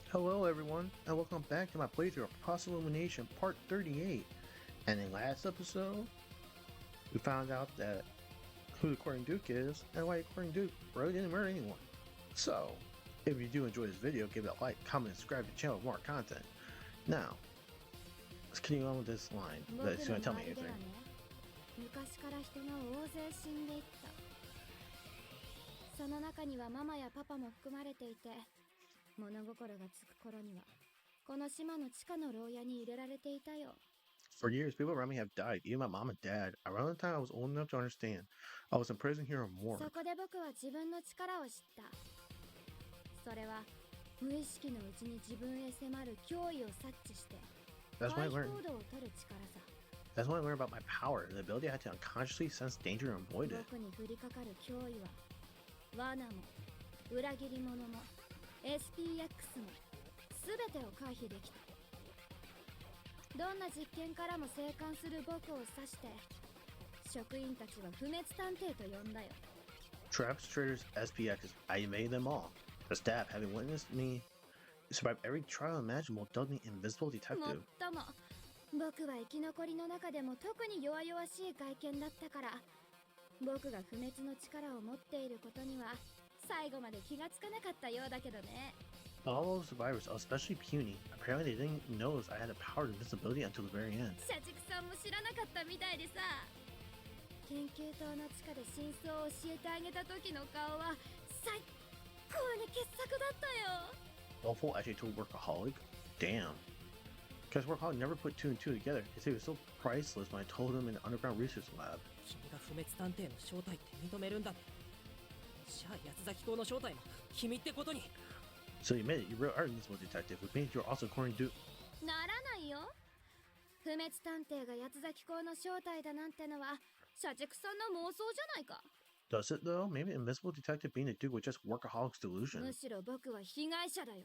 Hello everyone, and welcome back to my playthrough of Process Elimination Part 38. And in last episode, we found out that who the Courting Duke is, and why Courting Duke really didn't murder anyone. So, if you do enjoy this video, give it a like, comment, and subscribe to the channel for more content. Now, let's continue on with this line that's going to tell me anything. 昔から人が大勢死んでいった。その中にはママやパパも含まれていて、物心がつく頃にはこの島の地下の牢屋に入れられていたよ。 For years, people around me have died, even my mom and dad. Around the time I was old enough to understand, I was in prison here or more. そこで僕は自分の力を知った。それは無意識のうちに自分へ迫る脅威を察知して回避行動を取る力さ。 That's when I learned about my power, the ability I had to unconsciously sense danger and avoid it. 僕に降りかかる脅威は罠も裏切り者も SPX も全てを回避できた。どんな実験からも生還する僕を指して職員たちは不滅探偵と呼んだよ。 Traps, traitors, SPX, I evaded them all. The staff, having witnessed me survive every trial imaginable, dubbed me Invisible もっ Detective. とも僕は生き残りの中でも特に弱々しい外見だったから僕が不滅の力を持っていることには最後まで気がつかなかったようだけどね。 All those survivors, especially Puny, apparently they didn't notice I had the power of invisibility until the very end. 社畜さんも知らなかったみたいでさ。研究棟の地下で真相を教えてあげた時の顔は最高に傑作だったよ。 Awful actually told Workaholic? Damn. Because Workaholic never put two and two together. He said it was so priceless when I told him in the underground research lab. 君が不滅探偵の正体って認めるんだね。じゃあ八崎校の正体も君ってことに。 So you admit it, you really are an invisible detective, which means you're also Courting Duke. ならないよ。不滅探偵が八崎校の正体だなんてのは社畜さんの妄想じゃないか。 Does it though? Maybe invisible detective being a dude was just Workaholic's delusion. むしろ僕は被害者だよ。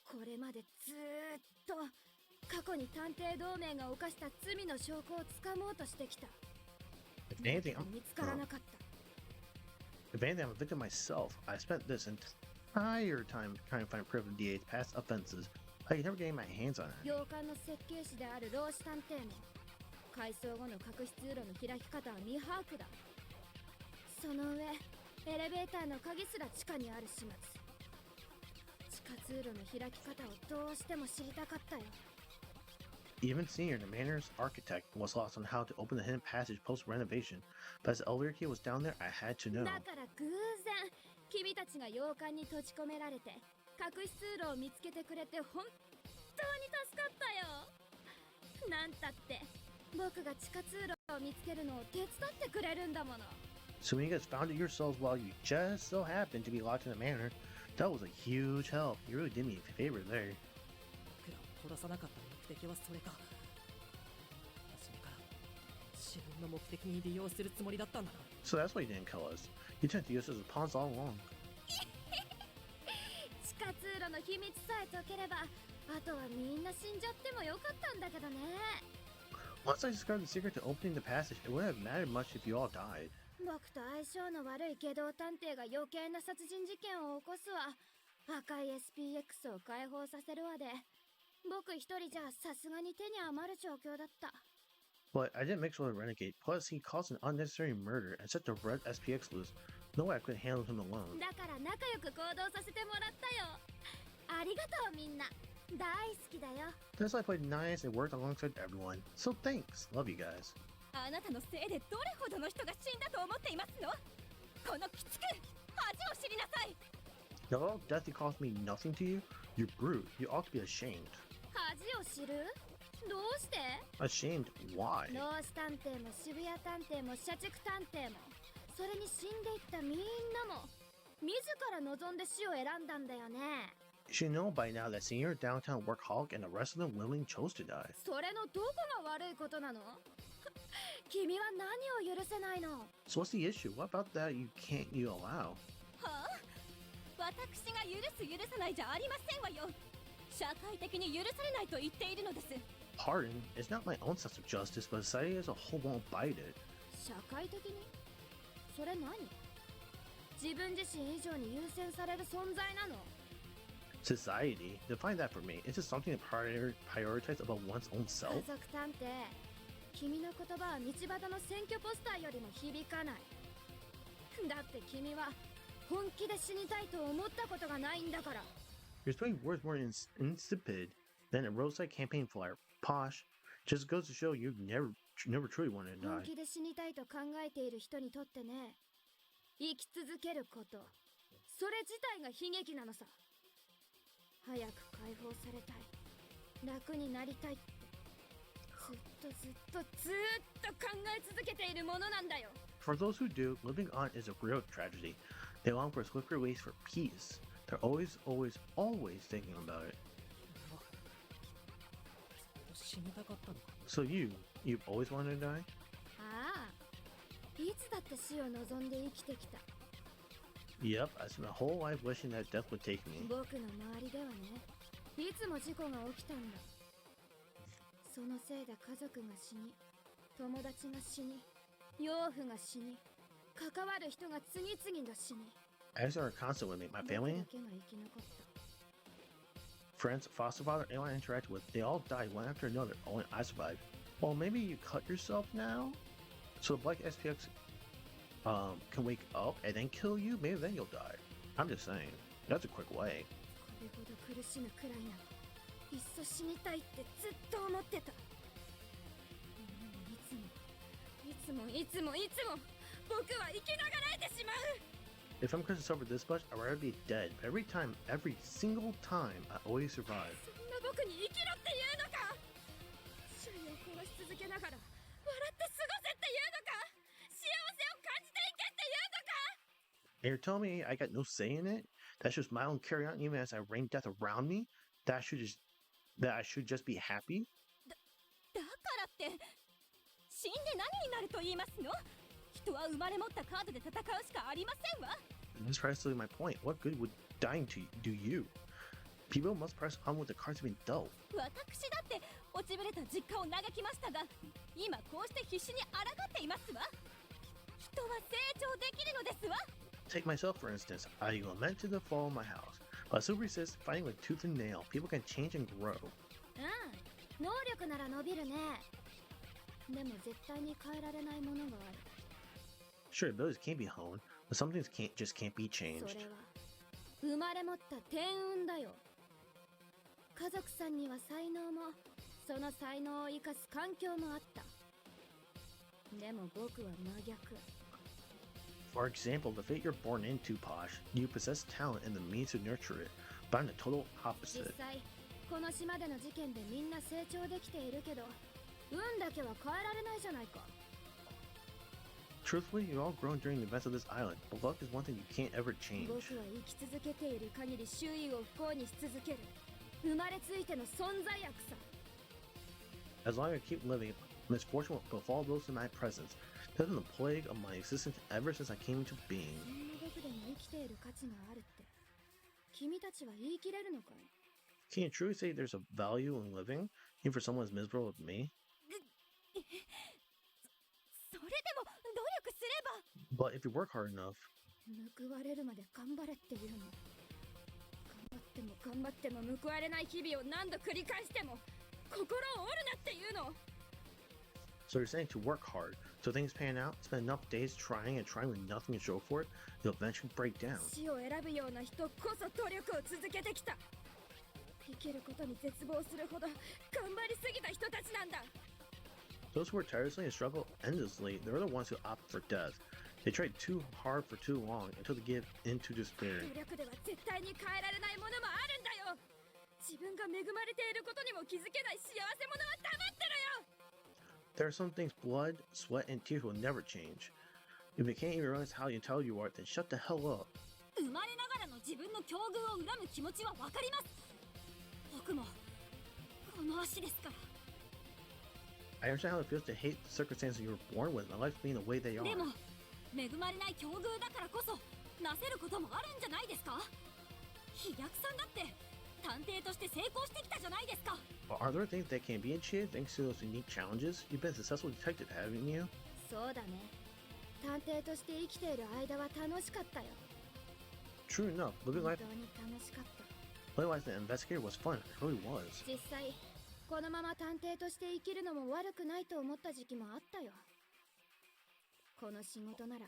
これまでずーっと過去に探偵同盟が犯した罪の証拠をつかもうとしてきた。 If anything, 見つからなかった。 if anything, I'm a victim myself. I spent this entire time trying to find proof of DA's past offenses. I never getting my hands on it. 洋館の設計士である老子探偵も改装後の隠し通路の開き方は未把握だ。その上エレベーターの鍵すら地下にある始末。地下通路の開き方をどうしても知りたかったよ。 Even Senior, the manor's architect, was lost on how to open the hidden passage post-renovation. But as the elevator key was down there, I had to know. だから偶然君たちが洋館に閉じ込められて隠し通路を見つけてくれて本当に助かったよ。なんたって僕が地下通路を見つけるのを手伝ってくれるんだもの。 So when you guys found it yourselves while you just so happened to be locked in the manor, that was a huge help. You really did me a favor there. 僕らを殺さなかった目的はそれか。初めから自分の目的に利用するつもりだったんだな。 So that's why you didn't kill us. You turned to use us as pawns all along. 地下通路の秘密さえ解ければあとはみんな死んじゃってもよかったんだけどね。 Once I discovered the secret to opening the passage, it wouldn't have mattered much if you all died. 僕と相性の悪い下道探偵が余計な殺人事件を起こすわ。赤い SPX を解放させるわで僕一人じゃさすがに手に余る状況だった。 But I didn't mix with a renegade, plus he caused an unnecessary murder and set the red SPX loose. No way I could handle him alone. だから仲良く行動させてもらったよ。ありがとうみんな。大好きだよ。 That's why I played nice and worked alongside everyone. So thanks. Love you guys. あなたのせいでどれほどの人が死んだと思っていますの。この鬼畜、恥を知りなさい。 Now all death he caused me nothing to you? You're brute. You ought to be ashamed. 恥を知る？どうして？ Ashamed? Why? 老子探偵も渋谷探偵も社畜探偵もそれに死んでいったみんなも自ら望んで死を選んだんだよね。 You should know by now that Senior Downtown Workaholic and the rest of them willingly chose to die. それのどこが悪いことなの？君は何を許せないの？ So what's the issue? What about that you allow? はあ、私が許す許さないじゃありませんわよ。社会的に許されないと言っているのです。 Pardon, it's not my own sense of justice, but society as a whole won't bite it. 社会的に？それ何？自分自身以上に優先される存在なの？ Society? Define that for me. Is it something to prioritize above one's own 家 self? 族探偵、君の言葉は道端の選挙ポスターよりも響かない。だって君は本気で死にたいと思ったことがないんだから。 You're spelling words more insipid than a roadside campaign flyer. Posh. Just goes to show you never truly wanted to 本 die. 気で死にたいと考えている人にとってね、生き続けること、それ自体が悲劇なのさ。早く解放されたい、楽になりたいってずっと考え続けているものなんだよ。 For those who do, living on is a real tragedy. They long for slippery ways for peace. They're always thinking about it. 死にたかったのか。 So you've always wanted to die? ああ、いつだって死を望んで生きてきた。 Yep, I spent my whole life wishing that death would take me. 僕の周りではね、いつも事故が起きたんだ。そのせいで家族が死に、友達が死に、養父が死に、関わる人が次々と死に。 Accidents are constant with me. My 僕 family, だけが生き残った。 friends, foster father, anyone I interacted with, they all died one after another. Only I survived. Well, maybe you cut yourself now? So the Black SPX can wake up and then kill you? Maybe then you'll die. I'm just saying. That's a quick way. これほど苦しむくらいなら、いっそ死にたいってずっと思ってた。なのにいつも僕は生きながらえてしまう。 If I'm going to suffer this much, I'd rather be dead. But every single time, I always survive. そんな僕に生きろっていうのか。周囲を殺し続けながら笑って過ごせっていうのか。幸せを感じていけっていうのか。 And you're telling me I got no say in it? That's just my own carry on even as I rain death around me? That I should just be happy? だからって死んで何になると言いますの？人は生まれ持ったカードで戦うしかありませんわ。 That's precisely my point. What good would dying do you? People must press on with the cards being dealt. 私だって落ちぶれた実家を嘆きましたが、今こうして必死に抗っていますわ。人は成長できるのですわ。 Take myself, for instance. I lamented the fall of my house. But I still resist fighting with tooth and nail. People can change and grow. 能力なら伸びるね。でも絶対に変えられないものがある。 Sure, abilities can be honed, but some things can't be そ changed. れは生まれ持った天運だよ。家族さんには才能もその才能を生かす環境もあった。でも僕は真逆。 For example, the fate you're born into, Posh, you possess talent and the means to nurture it, but I'm the total 実 opposite. 際この島での事件でみんな成長できているけど、運だけは変えられないじゃないか。 Truthfully, you've all grown during the events of this island, but luck is one thing you can't ever change. 僕は生き続けている限り周囲を不幸にし続ける。生まれついての存在悪さ。 As long as I keep living, misfortune will befall those in my presence. That's been the plague of my existence ever since I came into being. そんな僕でも生きている価値があるって、君たちは言い切れるのかい？ Can you truly say there's a value in living, even for someone as miserable as me? それでも努力すれば。 But if you work hard enough, 報われるまで頑張れっていうの。頑張っても報われない日々を何度繰り返しても心を折るなっていうの。 so you're saying to work hard, so things pan out, spend enough days trying with nothing to show for it, you'll eventually break down. 死を選ぶような人こそ努力を続けてきた。生きることに絶望するほど頑張りすぎた人たちなんだ。 Those who work tirelessly and struggle endlessly, they're the ones who opt for death. They tried too hard for too long until they give in to despair. 努力では絶対に変えられないものもあるんだよ。自分が恵まれていることにも気づけない幸せ者は黙ってろよ。 There are some things blood, sweat, and tears will never change. If you can't even realize how entitled you are, then shut the hell up. 生まれながらの自分の境遇を恨む気持ちはわかります。僕もこの足ですから。 I understand how it feels to hate the circumstances you were born with and life being the way they are. でも恵まれない境遇だからこそなせることもあるんじゃないですか。飛躍さんだって探偵として成功してきたじゃないですか。 But are there things that can be achieved thanks to those unique challenges? You've been a successful detective, haven't you? そうだね。探偵として生きている間は楽しかったよ。 True enough, living 本 life 当に楽しかった。Otherwise, the investigator was fun. It really was. 実際このまま探偵として生きるのも悪くないと思った時期もあったよ。この仕事なら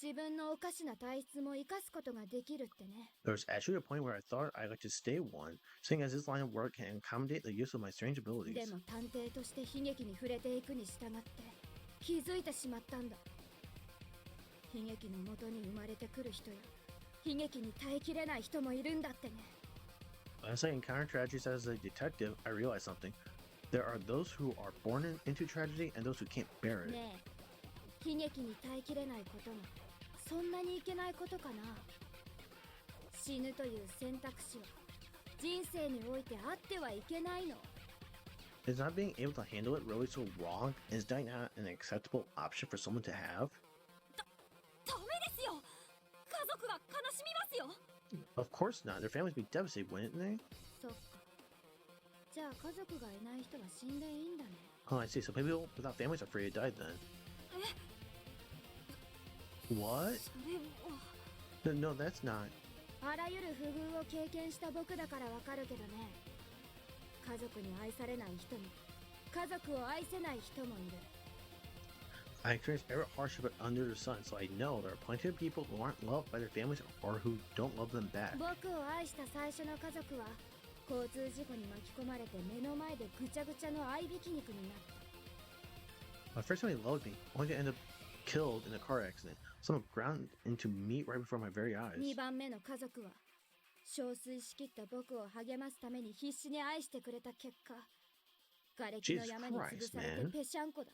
自分のおかしな体質も生かすことができるってね。 There was actually a point where I thought I'd like to stay one, seeing as this line of work can accommodate the use of my strange で abilities. も探偵として悲劇に触れていくに従って気づいてしまったんだ。悲劇のもとに生まれてくる人や悲劇に耐えきれない人もいるんだってね。 As I encountered tragedies as a detective, I realized something. There are those who are born into tragedy and those who can't bear it. ねえ、悲劇に耐えきれないことがそんなにいけないことかな。死ぬという選択肢は人生においてあってはいけないの。 Is not being able to handle it really so wrong? Is dying not an acceptable option for someone to have? ダメですよ。家族が悲しみますよ。 Of course not. Their families would be devastated, wouldn't they? そっか。じゃあ家族がいない人は死んでいいんだね。 Oh, I see. So people without families are free to die then. What? それは No, that's not. あらゆる不遇を経験した僕だからわかるけどね。家族に愛されない人も家族を愛せない人もいる。 I experienced every hardship under the sun, so I know there are plenty of people who aren't loved by their families or who don't love them back. 僕を愛した最初の家族は交通事故に巻き込まれて目の前でぐちゃぐちゃの合いびき肉になった。 My first family loved me, only to end up killed in a car accident. Someone ground into meat right before my very eyes. 2番目の家族は憔悴しきった僕を励ますために必死に愛してくれた結果、瓦礫の山に潰されてぺしゃんこだ。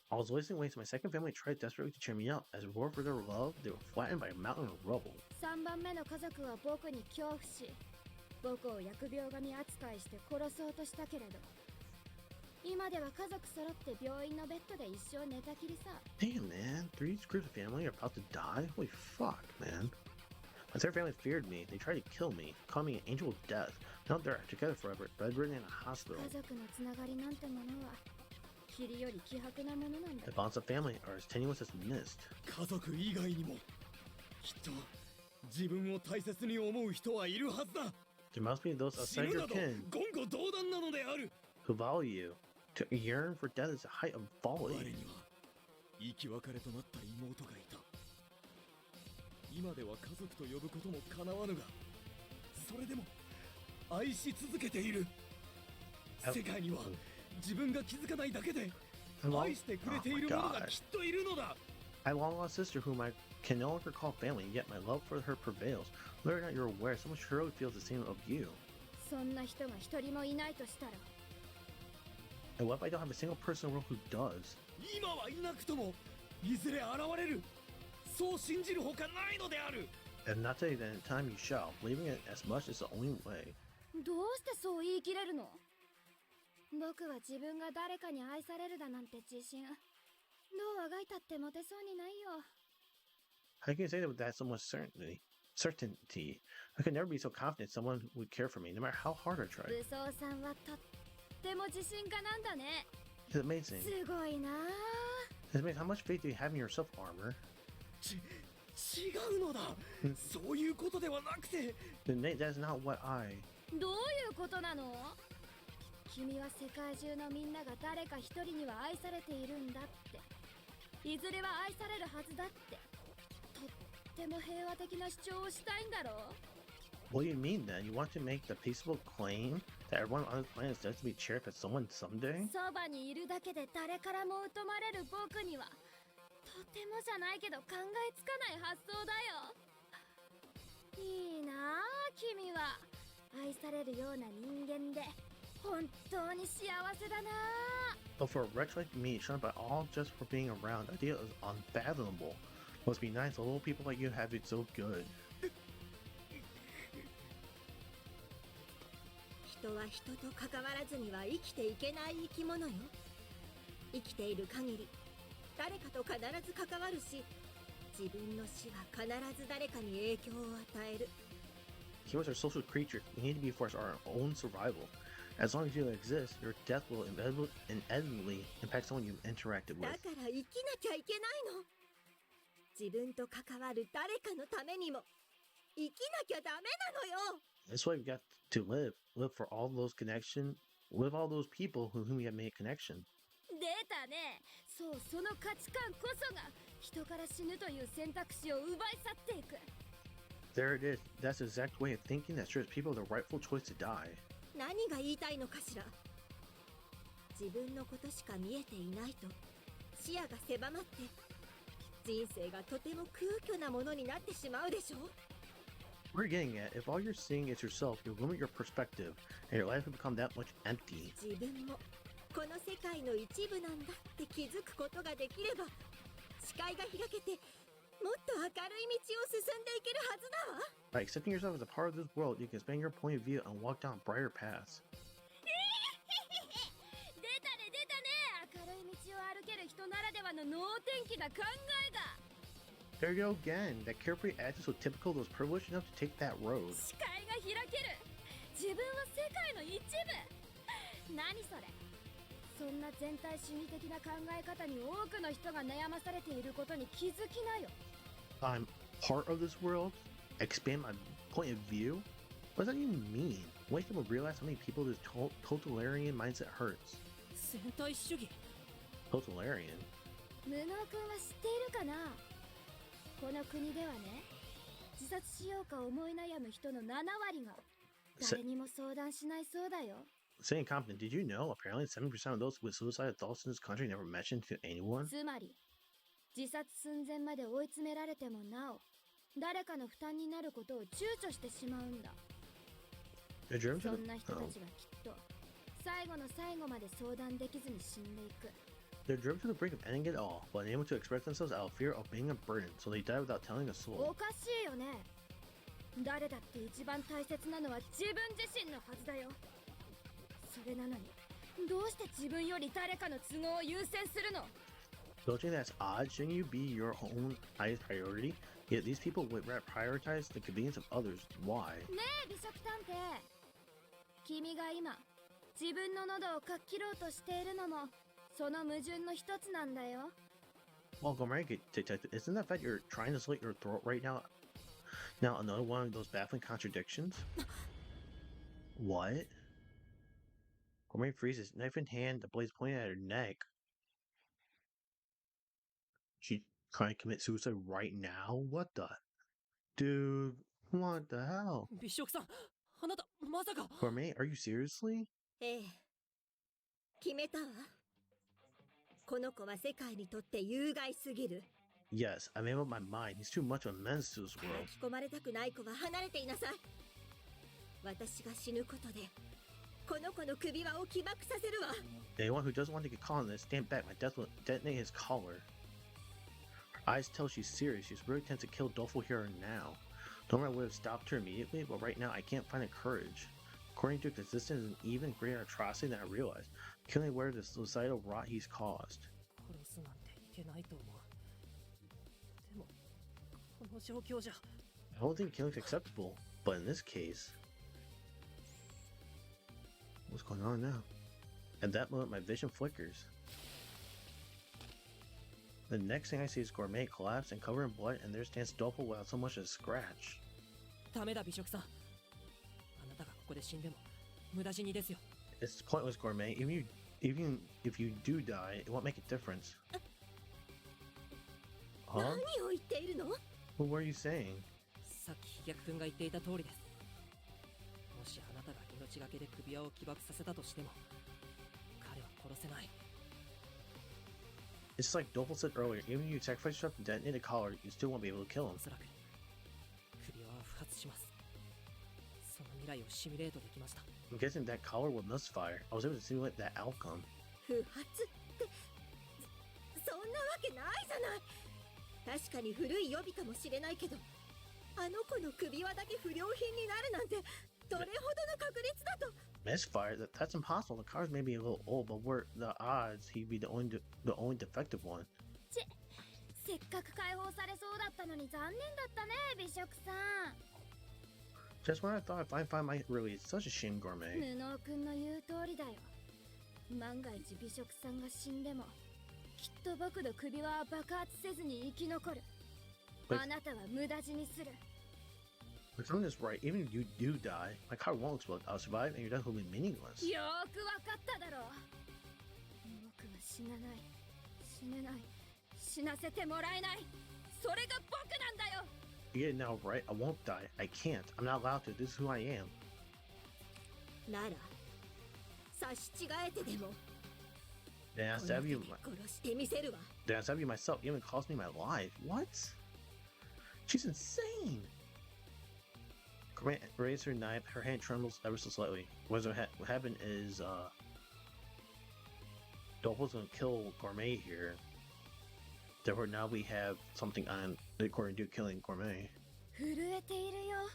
I was wasting away, so my second family tried desperately to cheer me up. As a reward for their love, they were flattened by a mountain of rubble. 3番目の家族は僕に恐怖し、僕を疫病神扱いして殺そうとしたけれど、今では家族揃って病院のベッドで一生寝たきりさ。 Damn, man. 3 groups of family are about to die? Holy fuck, man. My third family feared me. They tried to kill me, calling me an angel of death. Now they're together forever, bedridden in a hospital. 家族のつながりなんてものは霧より希薄なものなんだ。 The bonds of family are as tenuous as mist. 家族以外にもきっと自分を大切に思う人はいるはずだ。 There must be those 死 outside ぬ your など kin 言語道断なのである。 who value you. To yearn for death is the height of 我 folly. には生き別れとなった妹がいた。今では家族と呼ぶこともかなわぬが、それでも愛し続けている。世界には自分が気づかないだけで I long, 愛してくれ oh てい my る者が god. きっといるのだ。 I have a long lost sister whom I can no longer call family, yet my love for her prevails. Whether or not you're aware, someone surely feels the same of you. そんな人が一人もいないとしたら、 And what if I don't have a single person in the world who does? 今はいなくともいずれ現れる。そう信じるほかないのである。 If not today, then in time you shall. Believing it as much is the only way. どうしてそう言い切れるの？僕は自分が誰かに愛されるだなんて自信、どうあがいたって持てそうにないよ。 How can you say that with that so much certainty? I could never be so confident someone would care for me, no matter how hard I tried. 武装さんはとっても自信家なんだね。 It's amazing. すごいなあ。 It's amazing how much faith do you have in yourself, Armor? 違うのだ。そういうことではなくて。 Then Nate, that is not what I... どういうことなの？君は世界中のみんなが誰か一人には愛されているんだって、いずれは愛されるはずだって、とっても平和的な主張をしたいんだろう。 What do you mean then? You want to make the peaceable claim that everyone on this planet is destined to be cheered by someone someday? そばにいるだけで誰からも疎まれる僕にはとてもじゃないけど考えつかない発想だよ。いいなあ、君は愛されるような人間で本当に幸せだなあ。 But for a wretch like me, shunned by all just for being around, the idea is unfathomable. Must be nice, little people like you have it so good. 人は人と関わらずには生きていけない生き物よ。生きている限り誰かと必ず関わるし、自分の死は必ず誰かに影響を与える。 Humans are social creatures. We need to be for our own survival. As long as you exist, your death will inevitably impact someone you've interacted だ with. から生きなきゃいけないの。自分と関わる誰かのためにも生きなきゃダメなのよ。That's why we got to live for all those connection, live all those people whom we have made connection. 出たね。そう、その価値観こそが人から死ぬという選択肢を奪い去っていく。 There it is. That's the exact way of thinking that strips people the rightful choice to die. 何が言いたいのかしら。自分のことしか見えていないと視野が狭まって人生がとても空虚なものになってしまうでしょ。 We're getting at if all you're seeing is yourself, you limit your perspective, and your life will become that much empty. 自分もこの世界の一部なんだって気づくことができれば視界が開けてもっと明るい道を進んでいけるはずだわ。 By accepting yourself as a part of this world, you can expand your point of view and walk down brighter paths. 出たね出たね。明るい道を歩ける人ならではの能天気な考えが。 There you go again. That carefree attitude so typical of those privileged enough to take that road. 視界が開ける。自分は世界の一部。何それ。そんな全体主義的な考え方に多くの人が悩まされていることに気づきなよ。 I'm part of this world? Expand my point of view? What does that even mean? When people realize how many people this totalitarian mindset hurts. 全体主義 Totalitarian? 無能君は知っているかな。この国ではね、自殺しようか思い悩む人の7割が誰にも相談しないそうだよ。 Saying confident, did you know apparently 7% of those with suicidal thoughts in this country never mentioned to anyone? つまり自殺寸前まで追い詰められてもなお誰かの負担になることを躊躇してしまうんだ。 They're driven そ to んな the, 人たちはきっと最後の最後まで相談できずに死んでいく。 they're driven to the brink of ending it all, but unable to express themselves out of fear of being a burden, so they die without telling a お soul. かしいよね。誰だって一番大切なのは自分自身のはずだよ。それなのにどうして自分より誰かの都合を優先するの。 Don't you think that's odd? Shouldn't you be your own highest priority? Yet these people would prioritize the convenience of others. Why? ねえ美食探偵、君が今自分の喉をかっ切ろうとしているのもその矛盾の一つなんだよ。 Well, Gomorrah Detective, isn't that fact you're trying to slit your throat right now? Now another one of those baffling contradictions? What? Gomorrah freezes, knife in hand, the blade's pointing at her neck. She trying to commit suicide right now? What the? Dude, what the hell? 美食さんあなたまさか Gourmet, are you seriously? ええ、決めたわ。この子は世界にとって有害すぎる。 Yes, I made up my mind. He's too much of a menace to this 巻 world. き込まれたくない子は離れていなさい。私が死ぬことでこの子の首輪を起爆させるわ。 Anyone who doesn't want to get caught in this, stand back. My death will detonate his collar. Her eyes tell she's serious. She's really intent to kill Dolfo here and now. Normally I would have stopped her immediately, but right now I can't find the courage. According to existence is an even greater atrocity than I realized. Killing aware of the suicidal rot he's caused. 殺すなんていけないと思う。でもこの状況じゃ I don't think killing's acceptable, but in this case... What's going on now? At that moment, my vision flickers. The next thing I see is Gourmet collapse and covered in blood, and there stands Dolfo without so much as a scratch. ダメだ美食さんあなたがここで死んでも無駄死にですよ。 It's pointless, Gourmet. Even if you do die, it won't make a difference. Huh? 何を言っているの？ What were you saying? さっき飛躍くんが言っていた通りです。もしあなたが命がけで首輪を起爆させたとしても彼は殺せない。 It's like Dolfo said earlier, even if you sacrifice yourself to detonate a collar, you still won't be able to kill お him. そらく首輪は不発します。その未来をシミュレートできました。 I'm guessing that collar will misfire. I was able to simulate that outcome. 不発ってそんなわけないじゃない。確かに古い予備かもしれないけどあの子の首輪だけ不良品になるなんてどれほどの確率だと。 Misfire? That's impossible. The cars may be a little old, but what are the odds he'd be the only defective one? せっかく解放されそうだったのに残念だったね美食さん。 Just when I thought I'd find my release, such a shame, Gourmet. 無能君の言う通りだよ。万が一美食さんが死んでもきっと僕の首輪は爆発せずに生き残る。 Wait. あなたは無駄死にする。But something is right. Even if you do die, my car won't explode. I'll survive, and your death will be meaningless. よーくわかっただろう。僕は死なない、死ねない、死なせてもらえない。それが僕なんだよ。 You get it now, right? I won't die. I can't. I'm not allowed to. This is who I am. なら差し違えてでも Then I この stab 手 you. で殺してみせるわ。 Then I stab you myself. You even cost me my life. What? She's insane. Grant raised her knife. Her hand trembles ever so slightly. What happened is, Doppel's gonna kill Gourmet here. Therefore, now we have something on the according to killing Gourmet. 震えているよ。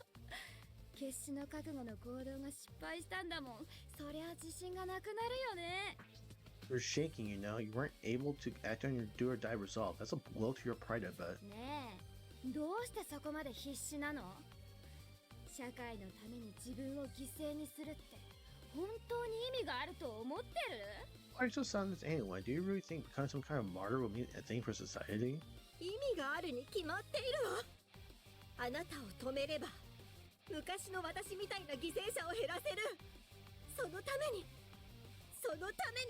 決死の覚悟の行動が失敗したんだもん。そりゃ自信がなくなるよね。 You're shaking, you know. You weren't able to act on your do or die resolve. That's a blow to your pride, I bet. ねえ、どうしてそこまで必死なの？社会のために自分を犠牲にするって本当に意味があると思ってる？ Why are you so silent anyway? Do you really think becoming some kind of martyr will mean a thing for society? 意味があるに決まっているわ。あなたを止めれば昔の私みたいな犠牲者を減らせる。そのために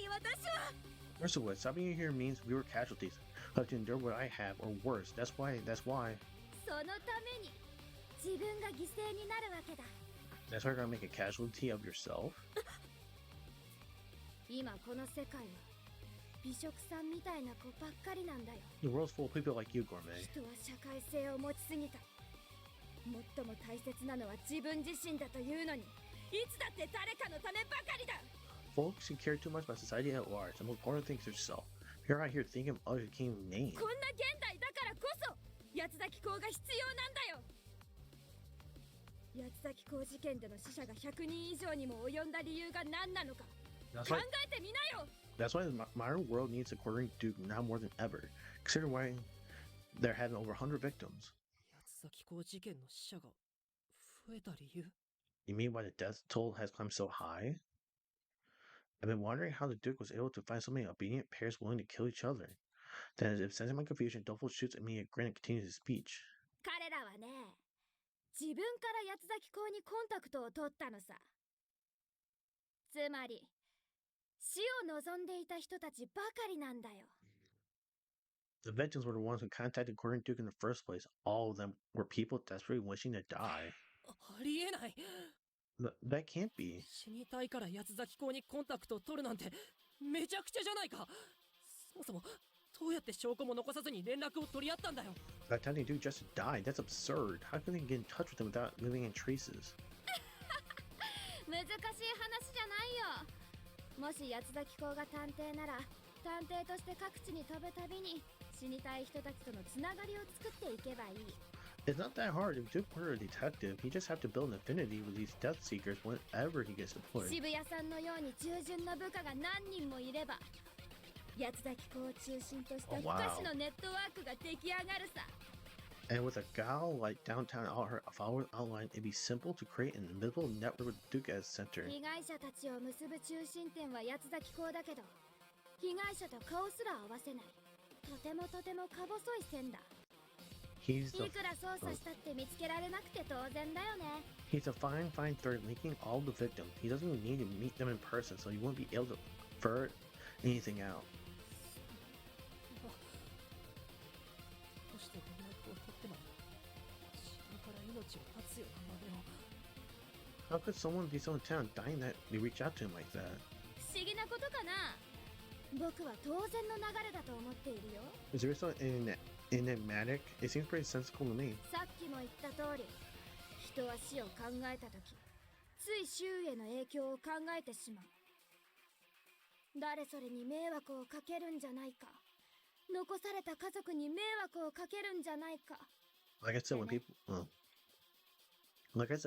私は First of all, stopping you here means we were casualties. We have to endure what I have or worse. That's why. そのために自分が犠牲になるわけだ。 That's why you're gonna make a casualty of yourself. 今この世界は美食さんみたいな子ばっかりなんだよ。 The world's full of people like you, Gourmet. 人は社会性を持ちすぎた。最も大切なのは自分自身だというのに、いつだって誰かのためばかりだ。 Folks who care too much about society at large. The most important thing is yourself. You're out here thinking of other king names. こんな現代だからこそ八つ咲コウが必要なんだよ。八つ咲コウ事件での死者が100人以上にも及んだ理由が何なのか That's 考 why. えてみなよ。 That's why the modern world needs a quartering duke now more than ever. Consider why they're having over 100 victims. 八つ咲コウ事件の死者が増えた理由？ You mean why the death toll has climbed so high? I've been wondering how the Duke was able to find so many obedient pairs willing to kill each other. Then, as if sensing my confusion, Duffel shoots at me a grin and continues his speech. 彼らはね、自分から八つ咲コウにコンタクトを取ったのさ。つまり死を望んでいた人たちばかりなんだよ。 The victims were the ones who contacted Quartering Duke in the first place. All of them were people desperately wishing to die. ありえない。 That can't be. 死にたいから八つ咲コウにコンタクトを取るなんてめちゃくちゃじゃないか。そもそもどうやって証拠も残さずに連絡を取り合ったんだよ。 Attempting to do just died. That's absurd. How can they get in touch with them without leaving any traces? 難しい話じゃないよ。もし八つ咲コウが探偵なら、探偵として各地に飛ぶたびに死にたい人たちとのつながりを作っていけばいい。 It's not that hard. If Duke were a detective, he just have to build an affinity with these death seekers whenever he gets deployed. 渋谷さんのように従順な部下が何人もいれば、八つ咲コウを中心とした不 Oh, wow. 可視のネットワークが出来上がるさ。 And with a gal like downtown, all her followers outlined, it'd be simple to create an invisible network with Duke as center. 被害者たちを結ぶ中心点は八つ咲コウだけど、被害者と顔すら合わせない。とてもとてもか細い線だ。 He's い the くら捜査したって見つけられなくて当然だよね。 he's a fine thread linking all the victims. He doesn't even need to meet them in person, so he won't be able to ferret anything out. どうして連絡を取ってまで自分から命を絶つような真似を。 How could someone be so intent on dying that they reach out to him like that? 不思議なことかな。僕は当然の流れだと思っているよ。 Is there something enigmatic? It seems pretty sensible to me. さっきも言った通り、人は死を考えたとき、つい周囲への影響を考えてしまう。誰それに迷惑をかけるんじゃないか。残された家族に迷惑をかけるんじゃないか。 Like I said,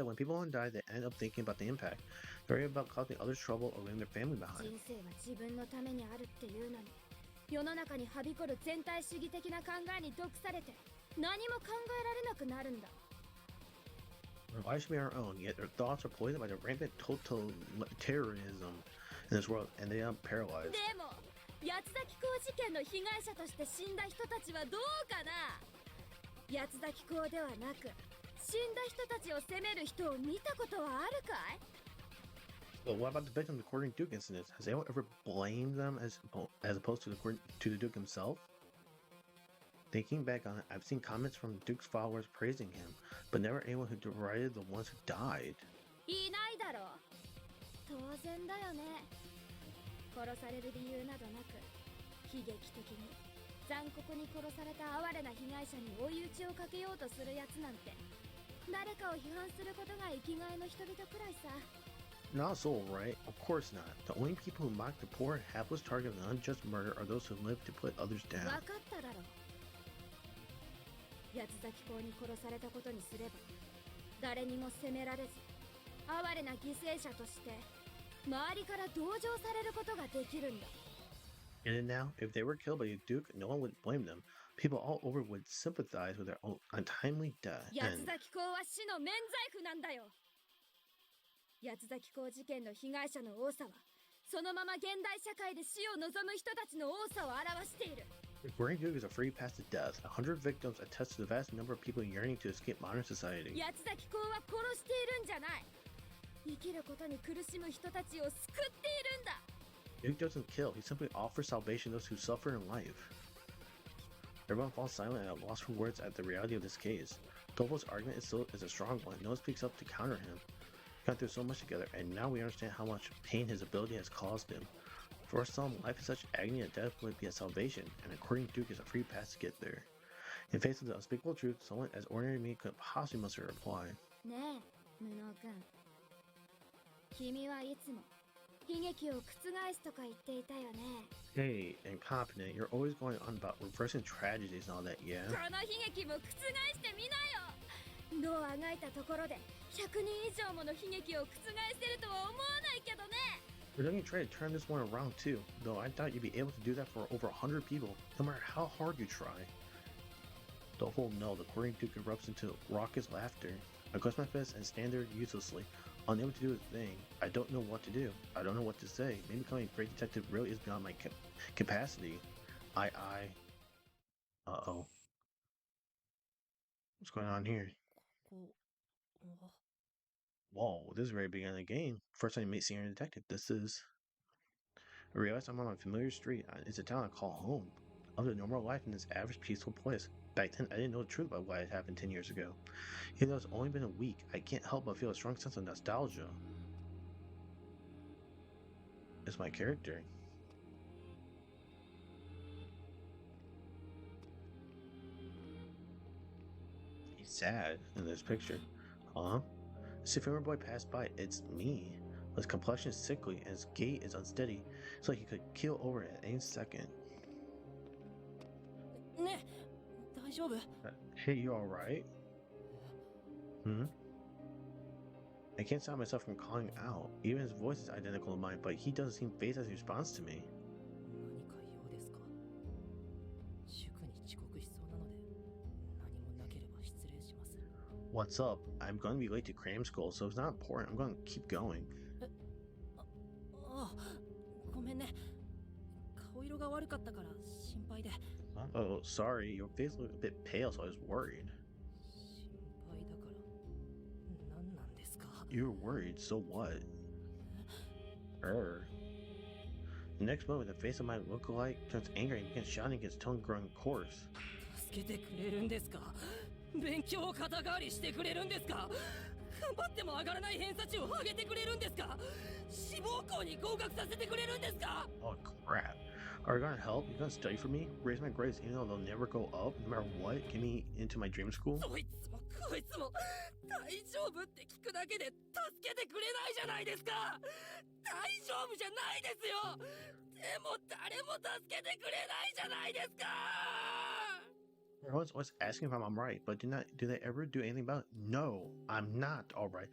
when people want to die, they end up thinking about the impact. They're worried about causing others trouble or leaving their family 人 behind. 生は自分のためにあるっていうのに、世の中にはびこる全体主義的な考えに毒されて、何も考えられなくなるんだ。 Their lives should be our own, yet their thoughts are poisoned by the rampant totalitarianism in this world, and they are paralyzed. でも八つ咲コウ事件の被害者として死んだ人たちはどうかな。八つ咲コウではなく死んだ人たちを責める人を見たことはあるかい？ But what about the victims of the Courting Duke incidents? Has anyone ever blamed them as opposed to the Duke himself? Thinking back on it, I've seen comments from Duke's followers praising him, but never anyone who derided the ones who died. いないだろう。当然だよね。殺される理由などなく、悲劇的に残酷に殺された哀れな被害者に追い打ちをかけようとするやつなんて、誰かを批判することが生きがいの人々くらいさ。Not so, right? Of course not. The only people who mock the poor and hapless target of an unjust murder are those who live to put others 分 down. かっただろう。八つ崎港に殺されたことにすれば、誰にも責められず、哀れな犠牲者として周りから同情されることができるんだ。And now, if they were killed by a Duke, no one would blame them. People all over would sympathize with their own untimely death. 八つ崎港は死の免罪符なんだよ。八つ崎港事件の被害者の多さは、そのまま現代社会で死を望む人たちの多さを表している。The Courting Duke is a free pass to death. 100 victims attest to the vast number of people yearning to escape modern society. 八つ崎港は殺しているんじゃない。生きることに苦しむ人たちを救っているんだ。Duke doesn't kill, he simply offers salvation to those who suffer in life. Everyone falls silent and at loss for words at the reality of this case. Tobo's argument is a strong one. No one speaks up to counter him. We've gone through so much together, and now we understand how much pain his ability has caused him. For some, life is such agony that death would be a salvation, and the Courting Duke is a free pass to get there. In face of the unspeakable truth, someone as ordinary me couldn't possibly muster a reply. ねえ、無能君。君はいつも悲劇を覆すとか言っていたよね。Hey, incompetent, you're always going on about reversing tragedies and all that, yeah? この悲劇も覆してみなよ。どうあがいたところで100人以上もの悲劇を覆せるとは思わないけどね。We're going to try to turn this one around too, though I doubt you'd be able to do that for over 100 people, no matter how hard you try. The whole no, the Courting Duke erupts into raucous laughter. I clench my fist and stand there uselessly, unable to do a thing. I don't know what to do. I don't know what to say. Maybe becoming a great detective really is beyond my capacity. Uh-oh. What's going on here? ここは Whoa, this is the very beginning of the game. First time you meet Senior Detective. This is... I realize I'm on a familiar street. It's a town I call home. I lived a normal life in this average, peaceful place. Back then, I didn't know the truth about what had happened 10 years ago. Even though it's only been a week, I can't help but feel a strong sense of nostalgia. It's my character. He's sad in this picture. Huh? As if a boy passed by, it's me. His complexion is sickly and his gait is unsteady. It's like he could keel over at any second. ねえ、大丈夫？ Hey, you alright? Hmm? I can't stop myself from calling out. Even his voice is identical to mine, but he doesn't seem phased as he responds to me. 何か用ですか？塾に遅刻しそうなので、何もなければ失礼します。 What's up? I'm going to be late to cram school, so it's not important. I'm going to keep going. ああ、ごめんね。顔色が悪かったから心配で。 Oh, sorry. Your face looked a bit pale, so I was worried. 心配だから何なんですか？ You were worried, so what? The next moment, the face of my lookalike turns angry and begins shouting, his tone growing coarse. 助けてくれるんですか？勉強を肩代わりしてくれるんですか？頑張っても上がらない偏差値を上げてくれるんですか？志望校に合格させてくれるんですか？ Oh, crap. Are you gonna help? You gonna study for me? Raise my grades even though they'll never go up, no matter what? Get me into my dream school? そいつもこいつも大丈夫って聞くだけで助けてくれないじゃないですか。大丈夫じゃないですよ。でも誰も助けてくれないじゃないですか。 Everyone's always asking if I'm alright, but do they ever do anything about it? No, I'm not alright.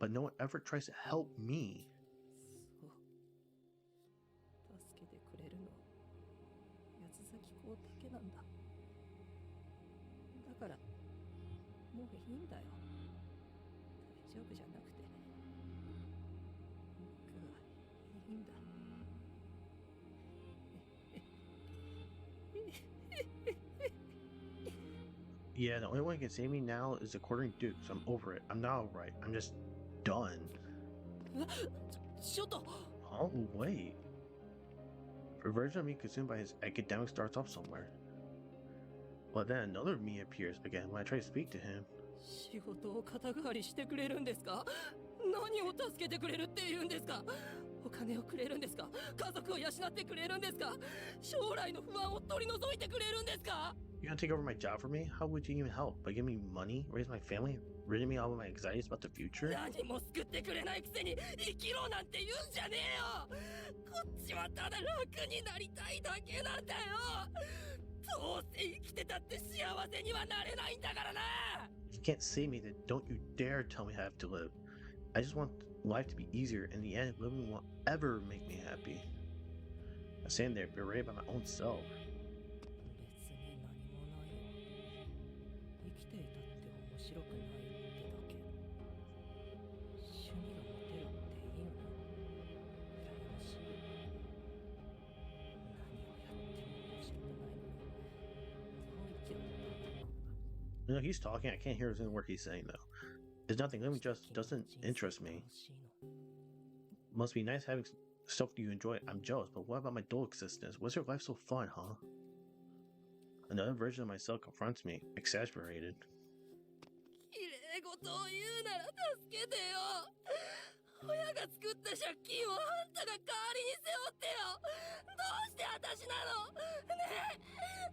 But no one ever tries to help me. そう助けてくれるの八つ崎校だけなんだ。だからもういいんだよ。大丈夫じゃなくて僕はいいんだ。Yeah, the only one who can save me now is the Quartering Duke, so I'm over it. I'm not over it. I'm just done. ちょっと Oh, wait. A version of me consumed by his academic starts off somewhere. But then another me appears again when I try to speak to him. 仕事を肩代わりしてくれるんですか？何を助けてくれるって言うんですか？お金をくれるんですか？家族を養ってくれるんですか？将来の不安を取り除いてくれるんですか？ You gonna take over my job for me? How would you even help? By giving me money, raise my family, ridding me of all my anxieties about the future? 何も救ってくれないくせに生きろなんて言うんじゃねえよ。こっちはただ楽になりたいだけなんだよ。どうせ生きてたって幸せにはなれないんだからな。 If you can't save me, then don't you dare tell me how I have to live. I just want life to be easier. In the end, living won't ever make me happy. I stand there, berated by my own self. 別に何もないよ。生きていたって面白くないってだけ。趣味が持てるっていいよな。羨ましいよ。何をやっても面白くないのに。どう生きろって言うの。 You know, he's talking. I can't hear a single word he's saying, though. There's nothing living just doesn't interest me. Must be nice having stuff you enjoy. I'm jealous, but what about my dull existence? What's your life so fun, huh? Another version of myself confronts me, exasperated. 綺麗事を言うなら助けてよ。親が作った借金をあんたが代わりに背負ってよ。どうして私なの？ねえ、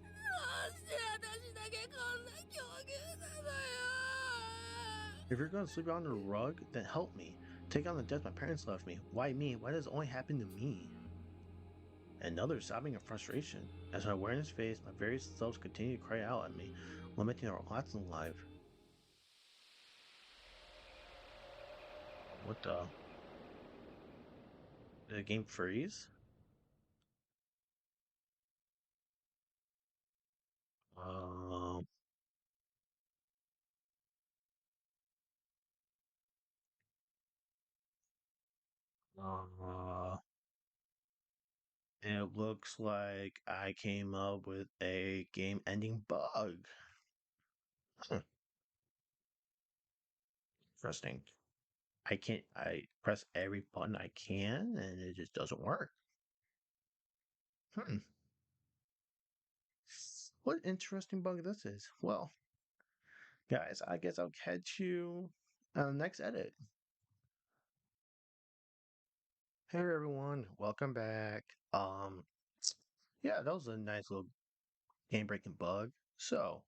どうして私だけこんな境遇なのよ。 If you're gonna sleep on the rug, then help me. Take on the debt my parents left me. Why me? Why does it only happen to me? Another sobbing of frustration. As my awareness fades, my various selves continue to cry out at me, lamenting our lots in life. What the? Did the game freeze? Um. Uh, it looks like I came up with a game ending bug. Huh. Interesting. I press every button I can and it just doesn't work. Hmm. What interesting bug this is. Well, guys, I guess I'll catch you on the next edit. Hey everyone, welcome back. Yeah, that was a nice little game breaking bug. So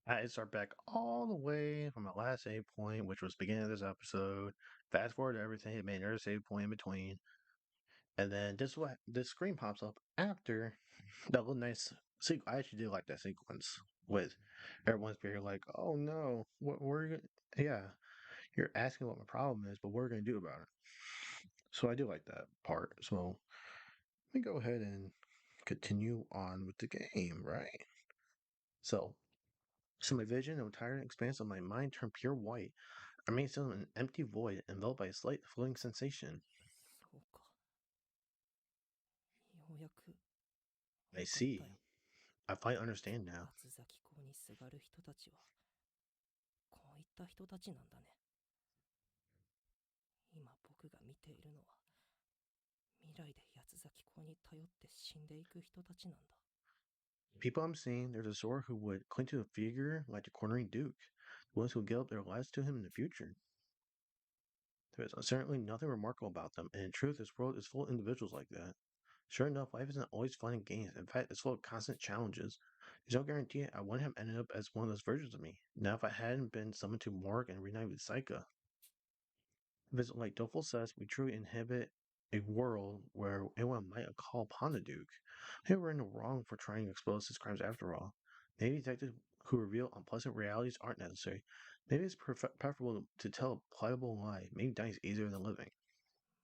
I start back all the way from my last save point, which was the beginning of this episode. Fast forward to everything, it made another save point in between. And then this screen pops up after that little nice sequence. I actually did like that sequence with everyone's being like, "Oh no, what we're yeah, you're asking what my problem is, but what we're gonna do about it." So I do like that part. So let me go ahead and continue on with the game, right? So, my vision, the entire expanse of my mind turned pure white. I remained still in an empty void, enveloped by a slight floating sensation. そうか。ようやく I 分かった see. よ。 I finally understand now. 八崎港にすがる人たちはこういった人たちなんだね。今僕が見ているのは未来で八崎港に頼って死んでいく人たちなんだ。 The people I'm seeing, there's a sort who would cling to a figure like the cornering duke, the ones who would give up their lives to him in the future. There is certainly nothing remarkable about them, and in truth, this world is full of individuals like that. Sure enough, life isn't always fun and games. In fact, it's full of constant challenges. There's no guarantee I wouldn't have ended up as one of those versions of me. Now, if I hadn't been summoned to Morgue and reunited with Saika. If it's like Doful says, we truly inhabit a world where anyone might call upon the Duke. Maybe we're in the wrong for trying to expose his crimes after all. Maybe detectives who reveal unpleasant realities aren't necessary. Maybe it's preferable to tell a pliable lie. Maybe dying is easier than living.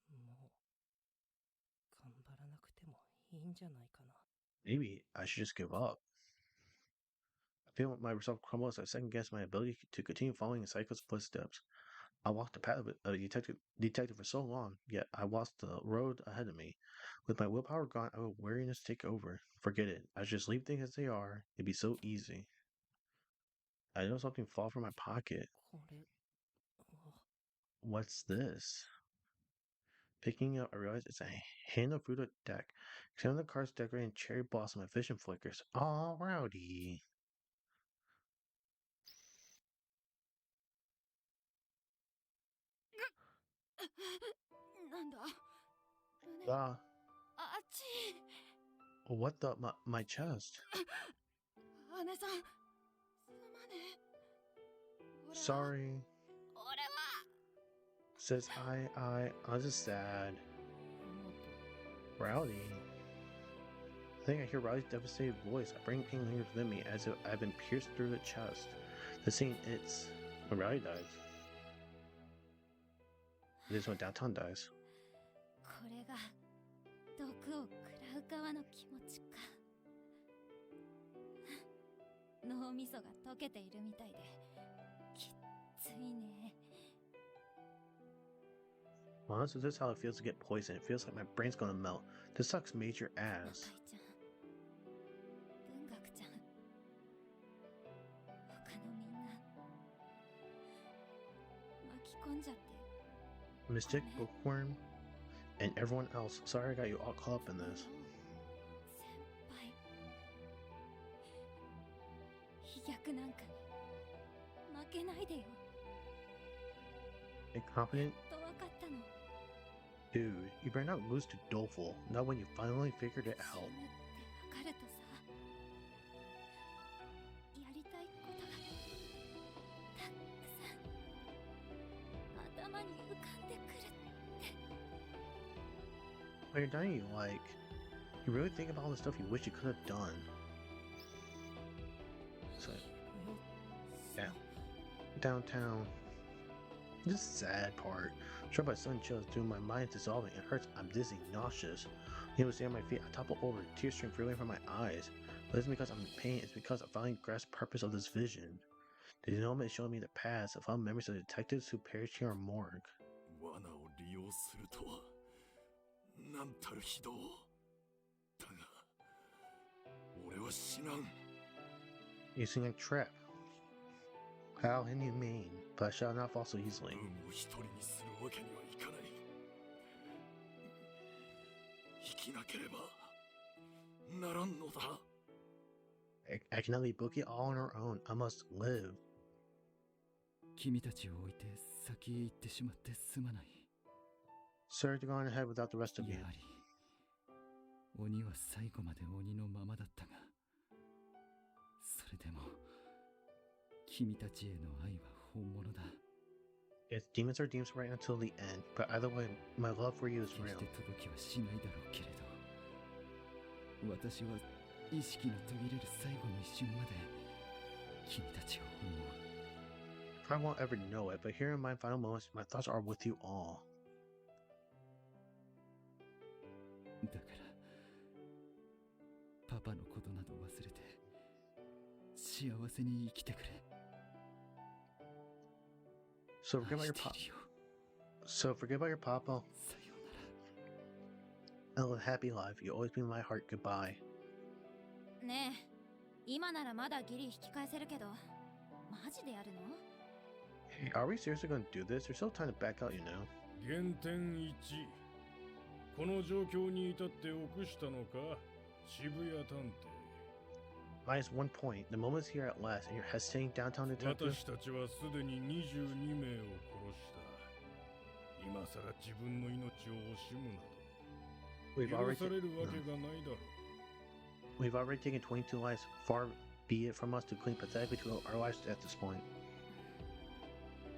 もう頑張らなくてもいいんじゃないかな。 Maybe I should just give up. I feel myself crumble as I second guess my ability to continue following in Psycho's footsteps. I walked the path of a detective for so long, yet I lost the road ahead of me. With my willpower gone, I let weariness take over. Forget it. I should just leave things as they are. It'd be so easy. I know something fall from my pocket. これは What's this? Picking up, I realize it's a hand of fruit deck. Examine the cards decorating cherry blossom and vision flickers. All rowdy. なんだ Ah, あっち what the? My chest. 姉さんすまねえ俺は Sorry, 俺は says I'm just sad. Rowdy. I think I hear Rowdy's devastated voice. I bring pain lingers within me as if I've been pierced through the chest. The scene it's when Rowdy dies. It is when Downtown dies. これが毒を食らう側の気持ちか脳みそが溶けているみたいできっついね Honestly, this is how it feels to get poisoned. It feels like my brain's gonna melt. This sucks major 中 ass. 井ちゃん文学ちゃん他のみんな巻き込んじゃって Mystic, Bookworm, and everyone else. Sorry I got you all caught up in this. 先輩飛躍なんかに負けないでよ Incompetent? と分かったの Dude, you better not lose to Doleful. Not when you finally figured it 死 out. ぬって分かるとさやりたいことがたくさん頭に浮かんでくる When you're dying, you really think about all the stuff you wish you could have done. So, yeah. Downtown. This sad part. Struck by sudden chills, doing my mind dissolving. It hurts. I'm dizzy, nauseous. He was standing on my feet. I topple over. Tears stream freely from my eyes. But it's because I'm in pain. It's because I finally grasped the purpose of this vision. The Denouement is showing me the past of how memories of the detectives who perished here are morgue. 罠を利用するとはなんたる非道だが俺は死なん Using a trap. How inhumane, but I shall not fall so easily. 運を一人にするわけにはいかない生きなければならんのだ I cannot leave Bookie all on her own. I must live. 君たちを置いて先へ行ってしまってすまない Sorry to go on ahead without the rest of you. やはり鬼は最後まで鬼のままだったがそれでも君たちへの愛は本物だ Yes, demons are demons right until the end, but either way, my love for you is 決 real. して届きはしないだろうけれど私は意識の途切れる最後の一瞬まで君たちを思う I won't ever know it, but here in my final moments, my thoughts are with you all. だからパパのことなど忘れて幸せに生きてくれ So forget about 愛 your して pop. いるよ So forget about your papa さようなら and live a happy life. You'll always be in my heart. Goodbye. ねえ今ならまだギリ引き返せるけどマジでやるの Hey, are we seriously going to do this? There's still time to back out, you know. 原点1この状況に至って臆したのか渋谷探偵 Minus 1 point. The moment's here at last, and you're hesitating, downtown detective. 私たちはすでに22名を殺した今さら自分の命を惜しむな We've ど already, 許されるわけがないだろう we've already taken 22 lives. Far be it from us to cling pathetically to our lives at this point.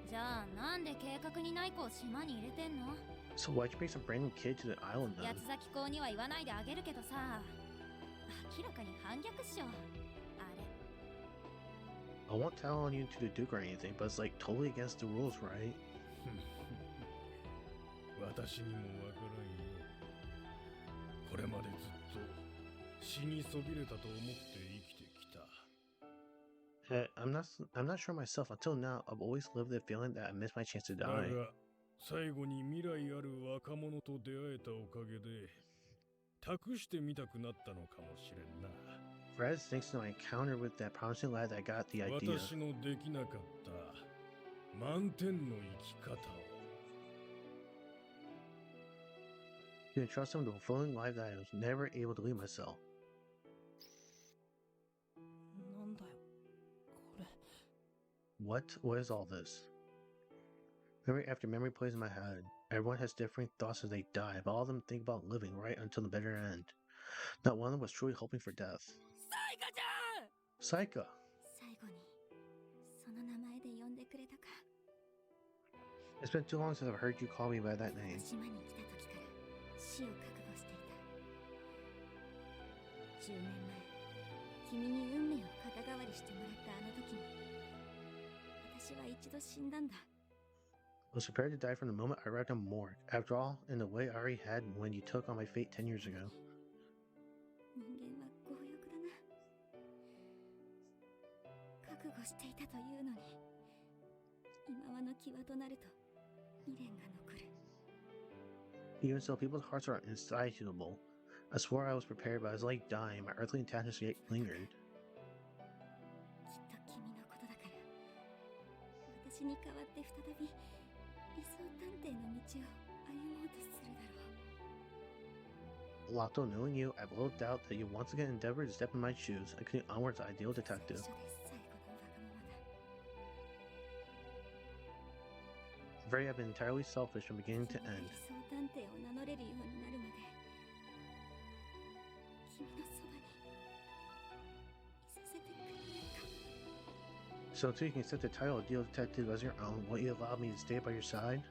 じゃあなんで計画にない子を島に入れてんの So why'd you bring some random kid to the island then? 八つ咲公には言わないであげるけどさ明らかに反逆っしょあれ I won't tell on you to the Duke or anything, but it's like totally against the rules, right? 私にもわからんよこれまでずっと死にそびれたと思って生きてきた I'm not sure myself. Until now, I've always lived the feeling that I missed my chance to だ die. が最後に未来ある若者と出会えたおかげで託してみたくなったのかもしれんな Fred thinks to my encounter with that promising lad that I got the idea. 私のできなかった満点の生き方を You can trust him with a fulfilling life that I was never able to lead myself. なんだよこれ。 What is all this? Memory after memory plays in my head. Everyone has differing thoughts as they die, but all of them think about living right until the bitter end. Not one of them was truly hoping for death. サイカちゃん Saika! 最後にその名前で呼んでくれたか。 It's been too long since I've heard you call me by that name. 島に来た時から死を覚悟していた。10年前、君に運命を肩代わりしてもらったあの時に、私は一度死んだんだ。 I was prepared to die from the moment I arrived on morgue. After all, in the way I already had when you took on my fate 10 years ago. 人間は強欲だな。覚悟していたというのに、今はの際となると未練が残る。 Even so, people's hearts are insatiable. I swore I was prepared, but I was like dying. My earthly attachments yet lingered. きっと君のことだから、私に代わって再び理想探偵の道を歩もうとするだろう。 Lotto, knowing you, I have little doubt that you once again endeavored to step in my shoes and continue onwards as ideal detective. 最初で最後のわがままだ。 Very, I've been entirely selfish from beginning to 君が end. 理想探偵を名乗れるようになるまで、君のそばにいさせてくれないか。 So until you can accept the title of Deal Detective as your own, will you allow me to stay by your side?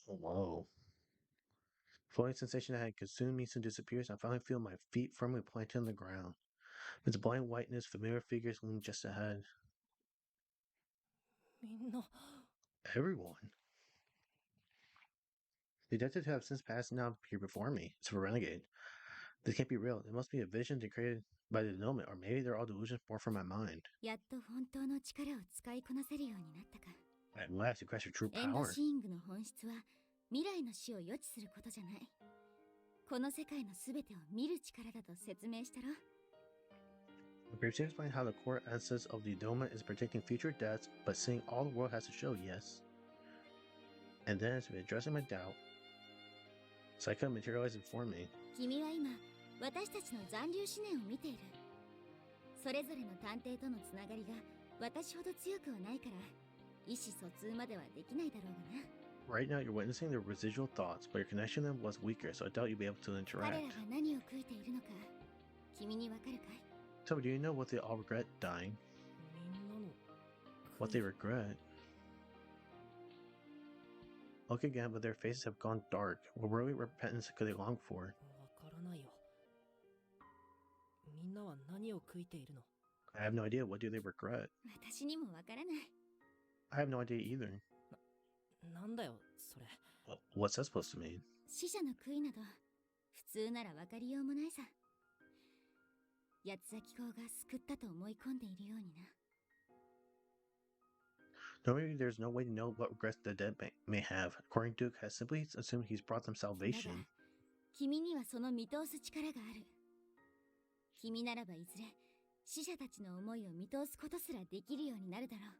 Whoa. Floating sensation that had consumed me soon disappears, and I finally feel my feet firmly planted on the ground. Its blind whiteness, familiar figures loom just ahead. みんな Everyone. The detectives have since passed and now appear before me. It's a renegade. This can't be real. It must be a vision created by the Denouement, or maybe they're all delusions born from my mind. やっと本当の力を使いこなせるようになったか。 At last, you grasp your true エンド power. シーイングの本質は未来の死を予知することじゃない。この世界のすべてを見る力だと説明したろ。 I previously explained how the core essence of the Denouement is predicting future deaths, but seeing all the world has to show, yes. And then, as we addressing my doubt, Saika materialized before me. 君は今、私たちの残留思念を見ている。それぞれの探偵とのつながりが私ほど強くはないから、意思疎通まではできないだろうがな。 Right now, you're witnessing their residual thoughts, but your connection to them was weaker, so I doubt you'll be able to 彼ら interact. が何を悔いているのか、君にわかるかい？ Tell me, do you know what they all regret dying? みんなの What they regret? Look again, but their faces have gone dark. What worldly repentance could they long for? わからないよ。みんなは何を悔いているの？ I have no idea. What do they regret? 私にもわからない。 I have no idea either. なんだよそれ。 What's that supposed to mean? 死者の悔いなど、普通ならわかりようもないさ。八つ咲公が救ったと思い込んでいるようにな。 Normally, there's no way to know what regrets the dead may have. According to Duke, has simply assumed he's brought them だが salvation. 君にはその見通す力がある。君ならばいずれ死者たちの思いを見通すことすらできるようになるだろう。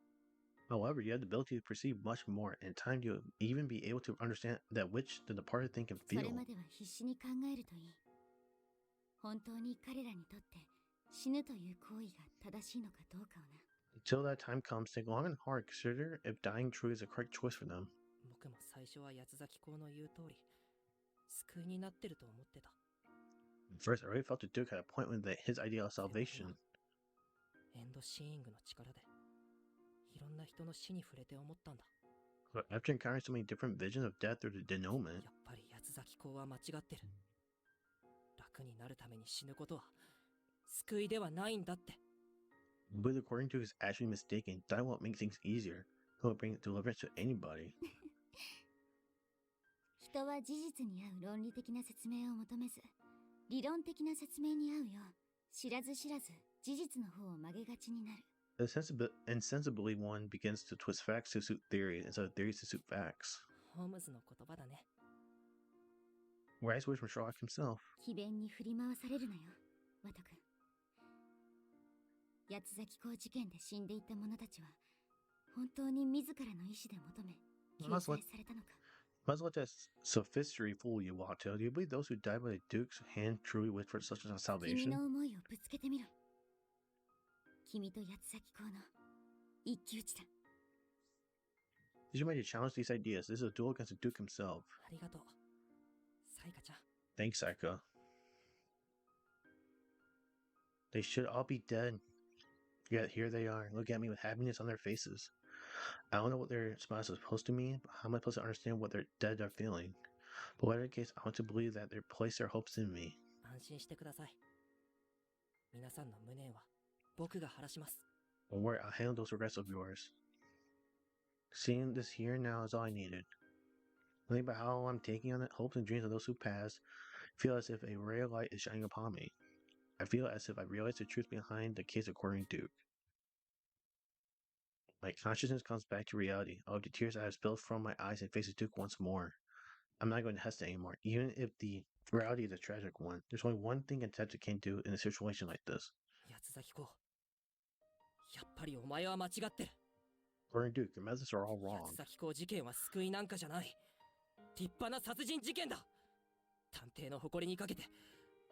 However, you have the ability to perceive much more, and in time you'll even be able to understand that which the departed think and そ feel. れまでは必死に考えるといい。本当に彼らにとって死ぬという行為が正しいのかどうかをな。 Until that time comes, take long and hard, consider if dying truly is a correct choice for them. 僕も最初は八つ咲公の言う通り救いになってると思ってた。 At first, I already felt that Duke had a point with his idea of salvation. エンドシーイングの力でいろんな人の死に触れて思ったんだ。 But after encountering so many different visions of death through the Denouement, やっぱり八つ咲公は間違ってる。楽になるために死ぬことは救いではないんだって。 but according to Duke is actually mistaken, dying won't make things easier. It won't bring deliverance to anybody. 人は事実に合う論理的な説明を求めず、理論的な説明に合うよう、知らず知らず事実の方を曲げがちになる。Insensibly, one begins to twist facts to suit theories instead of theories to suit facts. ホームズの言葉だね。 Wise words from Sherlock himself. 詭弁に振り回されるなよ、ワト君。八崎港事件で死んでいった者たちは本当に自らの意志で求め救済されたのか。 Might as well let that sophistry fool you, Watto. Do you believe those who died by the Duke's hand truly wished for such a 君 salvation? の思いをぶつけてみろ。君と八崎港の一騎打ちだ。 Did you ready to challenge these ideas? This is a duel against the Duke himself. ありがとう。サイカちゃん。 Thanks, Saika. They should all be dead. Yet here they are. Look at me with happiness on their faces. I don't know what their smiles are supposed to mean, but how am I supposed to understand what their dead are feeling? But whatever the case, I want to believe that they place their hopes in me. 安心してください。皆さんの無念は僕が晴らします。 Don't worry, I'll handle those regrets of yours. Seeing this here now is all I needed. Think about how I'm taking on the hopes and dreams of those who passed. Feel as if a ray of light is shining upon me. I feel as if I realize the truth behind the case of Corin Duke. My consciousness comes back to reality. All of the tears I have spilled from my eyes and face the Duke once more. I'm not going to hesitate anymore, even if the reality is a tragic one. There's only one thing a detective can do in a situation like this. 八崎公。やっぱりお前は間違ってる。 Corin Duke, your methods are all wrong. 八崎公事件は救いなんかじゃない。立派な殺人事件だ。探偵の誇りにかけて、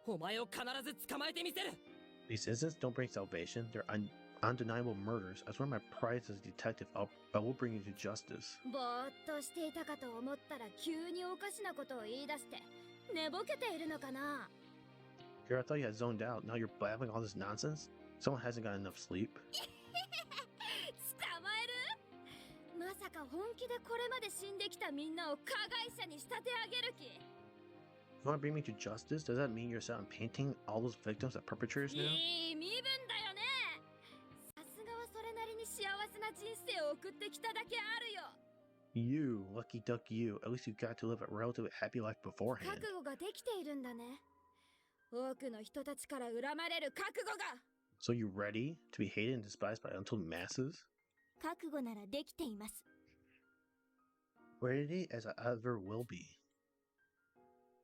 お前を必ず捕まえてみせる。 These incidents don't bring salvation, they're undeniable murders. As one of my prides as a detective, I will bring you to justice. ぼーっとしていたかと思ったら急におかしなことを言い出して寝ぼけているのかな。 Here, I thought you had zoned out. Now you're babbling all this nonsense? Someone hasn't got enough sleep. 捕まえる？まさか本気でこれまで死んできたみんなを加害者に仕立て上げる気？ You want to bring me to justice? Does that mean you're set on painting all those victims as perpetrators now? いい身分だよね。さすがはそれなりに幸せな人生を送ってきただけあるよ。 You, lucky duck you. At least you got to live a relatively happy life 覚 beforehand. 悟ができているんだね。多くの人たちから恨まれる覚悟が。 So you ready to be hated and despised by untold masses? 覚悟ならできています。 Ready as I ever will be.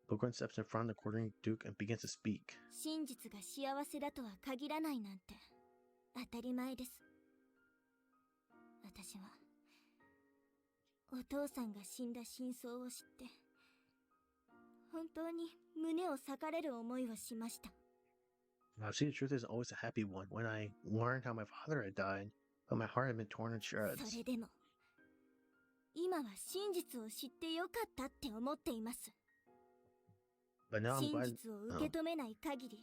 Bogorn steps in front of the quartering Duke and begins to speak. 真実が幸せだとは限らないなんて当たり前です。私はお父さんが死んだ真相を知って本当に胸を裂かれる思いをしました。 Now, see, the truth isn't always a happy one. When I learned how my father had died, but my heart had been torn in そ shreds. れでも今は真実を知ってよかったって思っています。 But now I'm 真 glad. 実を受け止めない限り、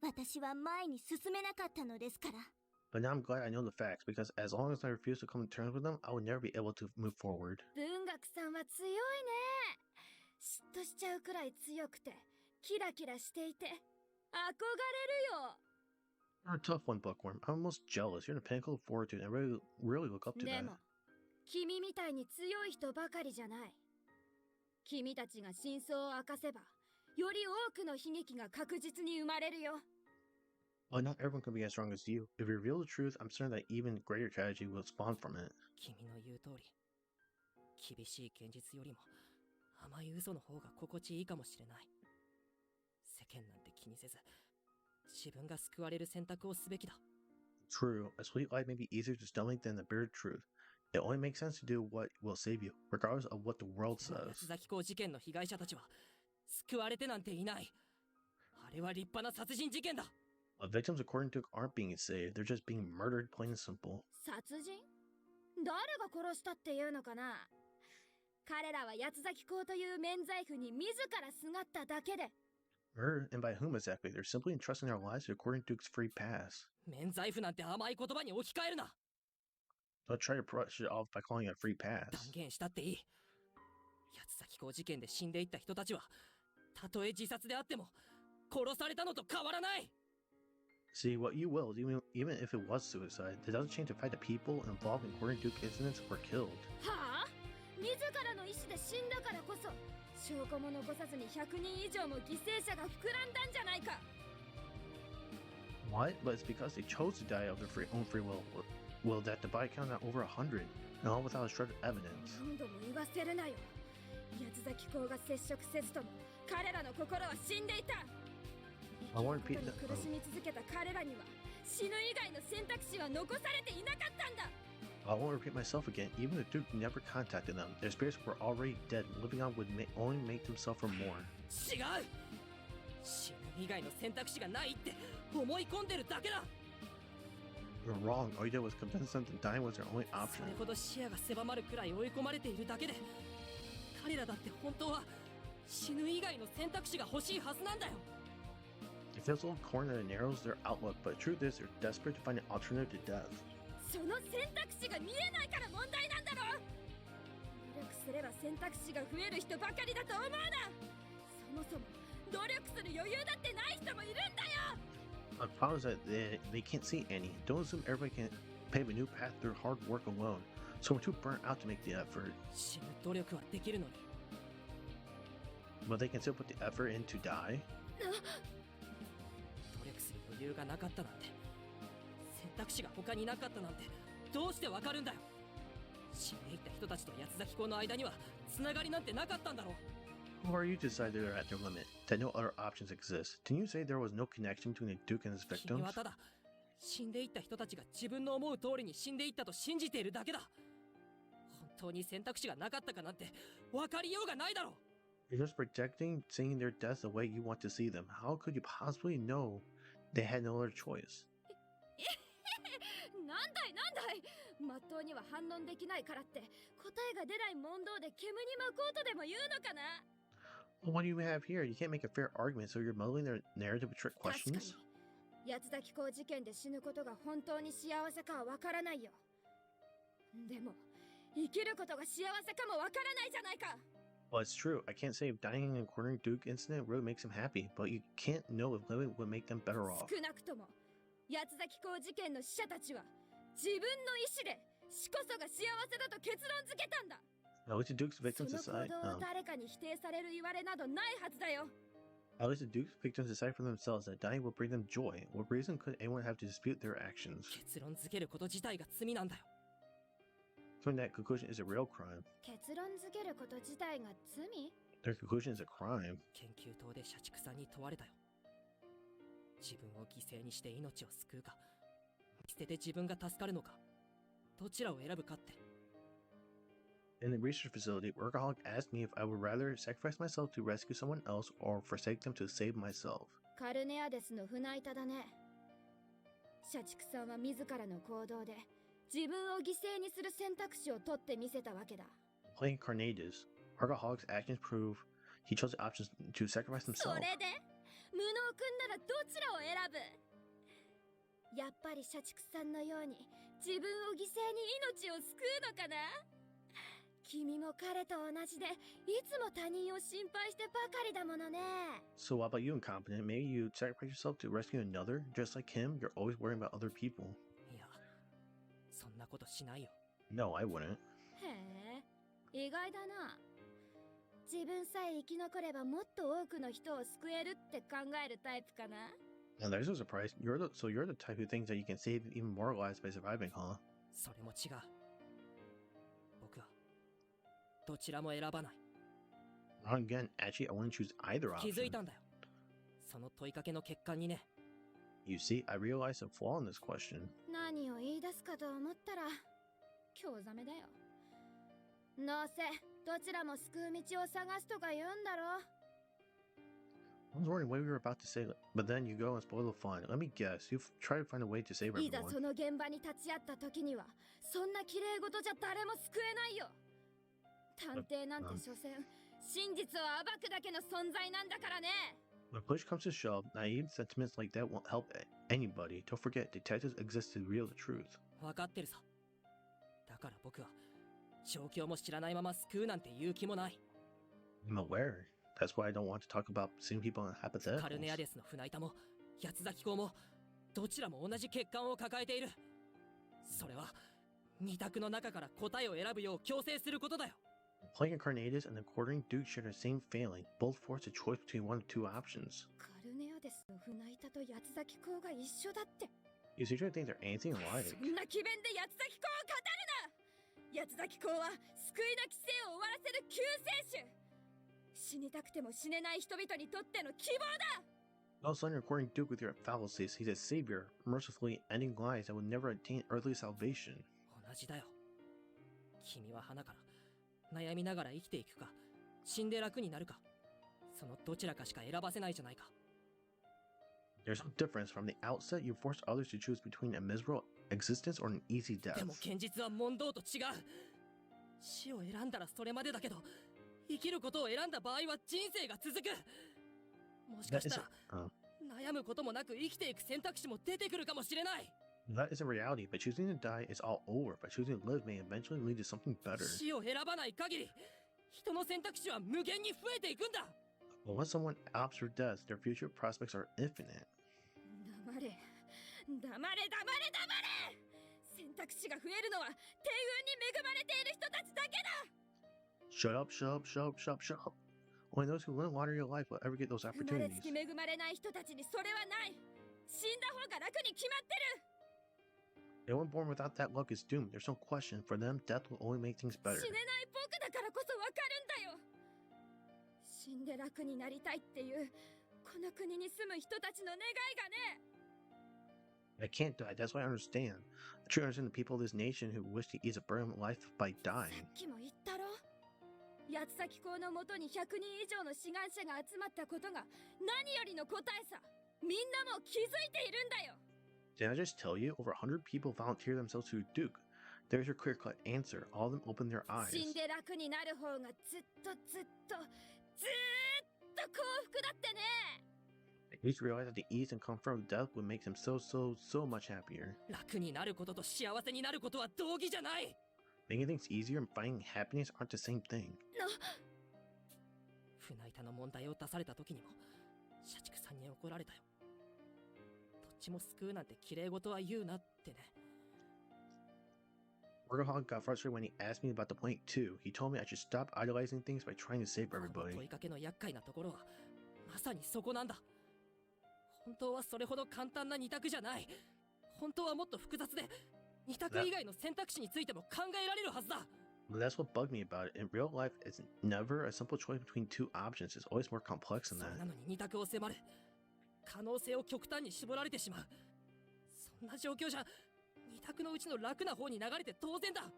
私は前に進めなかったのですから。 But now I'm glad I know the facts because as long as I refuse to come to terms with them, I will never be able to move forward. 文学さんは強いね。嫉妬しちゃうくらい強くてキラキラしていて憧れるよ。 You're a tough one, Bookworm. I'm almost jealous. You're the pinnacle of fortitude, and I really look up to で that. も君みたいに強い人ばかりじゃない。君たちが真相を明かせばより多くの悲劇が確実に生まれるよ。 Well, not everyone can be as strong as you. If you reveal the truth, I'm certain that even greater tragedy will spawn from it. 君の言う通り、厳しい現実よりも甘い嘘の方が心地いいかもしれない。世間なんて気にせず、自分が救われる選択をすべきだ。 True, a sweet life may be easier to stomach than the bitter truth. It only makes sense to do what will save you, regardless of what the world 八 says. 崎公事件の被害者たちは救われてなんていない。あれは立派な殺人事件だ。 Victims, according to aren't being saved. They're just being murdered, plain and simple. 殺人？誰が殺したっていうのかな。彼らは八崎公という免罪符に自らすがっただけで。 Murdered, and by whom exactly? They're simply entrusting their lives to according Duke's free pass. 免罪符なんて甘い言葉に置き換えるな。 Don't try to brush it off by calling it a free 断 pass. 言したっていい。八崎公事件で死んでいった人たちは、たとえ自殺であっても殺されたのと変わらない。 See, what you will, even if it was suicide, it doesn't change the fact that people involved in according Duke incidents were killed. はあ？自らの意志で死んだからこそ証拠も残さずに100人以上も犠牲者が膨らんだんじゃないか。What? But it's because they chose to die of their own free will. Well, that the body count at over 100, and all without a shred of evidence. 何度も言わせるなよ。八つ崎公が接触せずとも彼らの心は死んでいた。I want to 生き repeat ること that. に苦しみ続けた彼らには死ぬ以外の選択肢は残されていなかったんだ。 I won't repeat myself again. Even the Duke never contacted them. Their spirits were already dead. Living on would only make them suffer more. 違う、死ぬ以外の選択肢がないって思い込んでるだけだ。 You're wrong. All you did was convince them that dying was their only そ option. れほど視野が狭まるくらい追い込まれているだけで、彼らだって本当は死ぬ以外の選択肢が欲しいはずなんだよ。 It feels a little cornered and narrows their outlook, but the truth is they're desperate to find an alternative to death. その選択肢が見えないから問題なんだろ。努力すれば選択肢が増える人ばかりだと思うな。そもそも努力する余裕だってない人もいるんだよ。 The problem is that they can't see any. Don't assume everybody can pave a new path through hard work alone. So we're too burnt out to make the effort. 死ぬ努力はできるのに、 But they can still put the effort in to die. 努力する余裕がなかったなんて、選択肢が他になかったなんてどうしてわかるんだよ。死んでいった人たちと八つ崎公の間にはつながりなんてなかったんだろう。 Who are you to decide they're at their limit? That no other options exist? Didn't you say there was no connection between the Duke and his 君 victims? はただ死んでいった人たちが自分の思う通りに死んでいったと信じているだけだ。本当に選択肢がなかったかなんて分かりようがないだろう。 You're just projecting seeing their deaths the way you want to see them. How could you possibly know they had no other choice? なんだいなんだい。まっとうには反論できないからって答えが出ない問答で煙に巻こうとでも言うのかな。 Well, what do you have here? You can't make a fair argument, so you're muddling their narrative with trick 確かに questions? 八つ崎公事件で死ぬことが本当に幸せかはわからないよ。でも生きることが幸せかもわからないじゃないか。 Well, it's true. I can't say if dying in a corner Duke incident really makes him happy, but you can't know if living would make them better off. 少なくとも八つ崎公事件の死者たちは自分の意志で死こそが幸せだと結論付けたんだ。 At least the Duke's その victims 行 decide. 動を誰かに否定される言われなどないはずだよ。 At least the Duke's victims decide for themselves that dying will bring them joy. What reason could anyone have to dispute their actions? 結論付けること自体が罪なんだよ。 Coming to that conclusion is a real crime. 結論付けること自体が罪？ Their conclusion is a crime. 研究棟で社畜さんに問われたよ。自分を犠牲にして命を救うか、捨てて自分が助かるのか、どちらを選ぶかって。 In the research facility, Workaholic asked me if I would rather sacrifice myself to rescue someone else or forsake them to save myself. カルネアデスの船板だね。社畜さんは自らの行動で自分を犠牲にする選択肢を取ってみせたわけだ。 Playing Carnades, Workaholic's actions prove he chose the options to sacrifice そ himself. れで無能くんならどちらを選ぶ？やっぱり社畜さんのように自分を犠牲に命を救うのかな？君も彼と同じでいつも他人を心配してばかりだものね。 So what about you, incompetent? Maybe you sacrifice yourself to rescue another? Just like him, you're always worrying about other people. いや、そんなことしないよ。 No, I wouldn't. へえ、意外だな。自分さえ生き残ればもっと多くの人を救えるって考えるタイプかな。 Now there's no surprise. You're the type who thinks that you can save even more lives by surviving, huh? それも違う。僕はどちらも選ばない。 Wrong again. Actually, I wouldn't choose either 気づい option. たんだよ。その問いかけの欠陥にね。 You see, I realized a flaw in this question. 何を言い出すかと思ったら興ざめだよ。どうせどちらも救う道を探すとか言うんだろ。 I was wondering what you were about to say, but then you go and spoil the fun. Let me guess, you've tried to find a way to save いざ everyone. その現場に立ち会った時にはそんな綺麗事じゃ誰も救えないよ。探偵なんて所詮真実を暴くだけの存在なんだからね。 When push comes to shove, naive sentiments like that won't help anybody. Don't forget, detectives exist to reveal the truth. 分かってるさ。だから僕は状況も知らないまま救うなんて言う気もない。 I'm aware. That's why I don't want to talk about seeing people in カルネア hypotheticals. デスの船板も八つ崎公もどちらも同じ欠陥を抱えている。それは二択の中から答えを選ぶよう強制することだよ。 Playing Carnades and the Quartering Duke share the same failing. Both force a choice between one of two options. カルネメアデスの船板と八つ咲き港が一緒だって。 You usually think they're anything alike. そんな詭弁で八つ咲き港を語るな。八つ咲き港は救いなき生を終わらせる救世主。死にたくても死ねない人々にとっての希望だ。 All of a sudden, you're quoting Duke with your fallacies. He's a savior, mercifully ending lives that would never attain earthly salvation. 同じだよ。君は花から悩みながら生きていくか、死んで楽になるか、そのどちらかしか選ばせないじゃないか。 There's no difference. From the outset, you forced others to choose between a miserable existence or an easy death. でも現実は問答と違う。死を選んだらそれまでだけど、生きることを選んだ場合は人生が続く。もしかしたら、悩むこともなく生きていく選択肢も出てくるかもしれない。 That isn't reality, but choosing to die is all over. But choosing to live may eventually lead to something better. 死を選ばない限り、人の選択肢は無限に増えていくんだ。 But once someone opts for death, their future prospects are infinite. 黙れ、黙れ、黙れ、黙れ。選択肢が増えるのは天運に恵まれている人たちだけだ。 Shut up, shut up, shut up, shut up, shut up. Only those who live a lot of your life will ever get those 生まれ opportunities. つき恵まれない人たちにそれはない。死んだ方が楽に決まってる。 Anyone born without that luck is doomed. There's no question. For them, death will only make things better. 死ねない僕だからこそわかるんだよ。死んで楽になりたいっていうこの国に住む人たちの願いがね。 I can't die. That's what I understand. I truly understand the people of this nation who wish to ease a burden of life by さ dying. っきも言ったろ。八つ咲港のもとに100人以上の志願者が集まったことが何よりの答えさ。みんなも気づいているんだよ。 Did I just tell you? Over 100 people volunteer themselves to Duke. There's your clear-cut answer. All of them open their eyes. 死んで楽になる方がずっと幸福だってね。 They each realized that the ease and comfort of death would make them so much happier. 楽になることと幸せになることは同義じゃない。 Making things easier and finding happiness aren't the same thing. 船板の問題を出された時にも社畜さんに怒られたよ。どっちも救うなんて綺麗事は言うなってね。 Workaholic got frustrated when he asked me about the point too. He told me I should stop idolizing things by trying to save この everybody. 問いかけの厄介なところはまさにそこなんだ。本当はそれほど簡単な二択じゃない。本当はもっと複雑で二択以外の選択肢についても考えられるはずだ。 But that's what bugged me about it. In real life, it's never a simple choice between two options. It's always more complex than それ that. なのに二択を迫る。可能性を極端に絞られてしまう。そんな状況じゃ二択のうちの楽な方に流れて当然だ。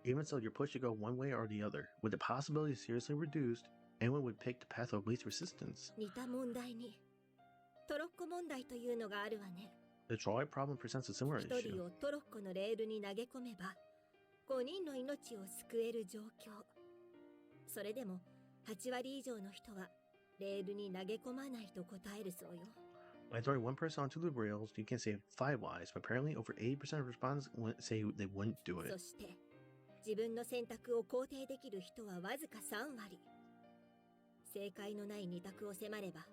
Even so, you're pushed to go one way or the other. With the possibility seriously reduced, anyone would pick the path of least resistance. 似た問題にトロッコ問題というのがあるわね。 The trolley problem presents a similar 一 issue. 人をトロッコのレールに投げ込めば5人の命を救える状況。それでも8割以上の人はレールに投げ込まないと答えるそうよ。 By throwing one person onto the rails, you can save 5 lives, but apparently over 80% of respondents say they wouldn't do そ it. して自分の選択を肯定できる人はわずか3割。正解のない二択を迫れば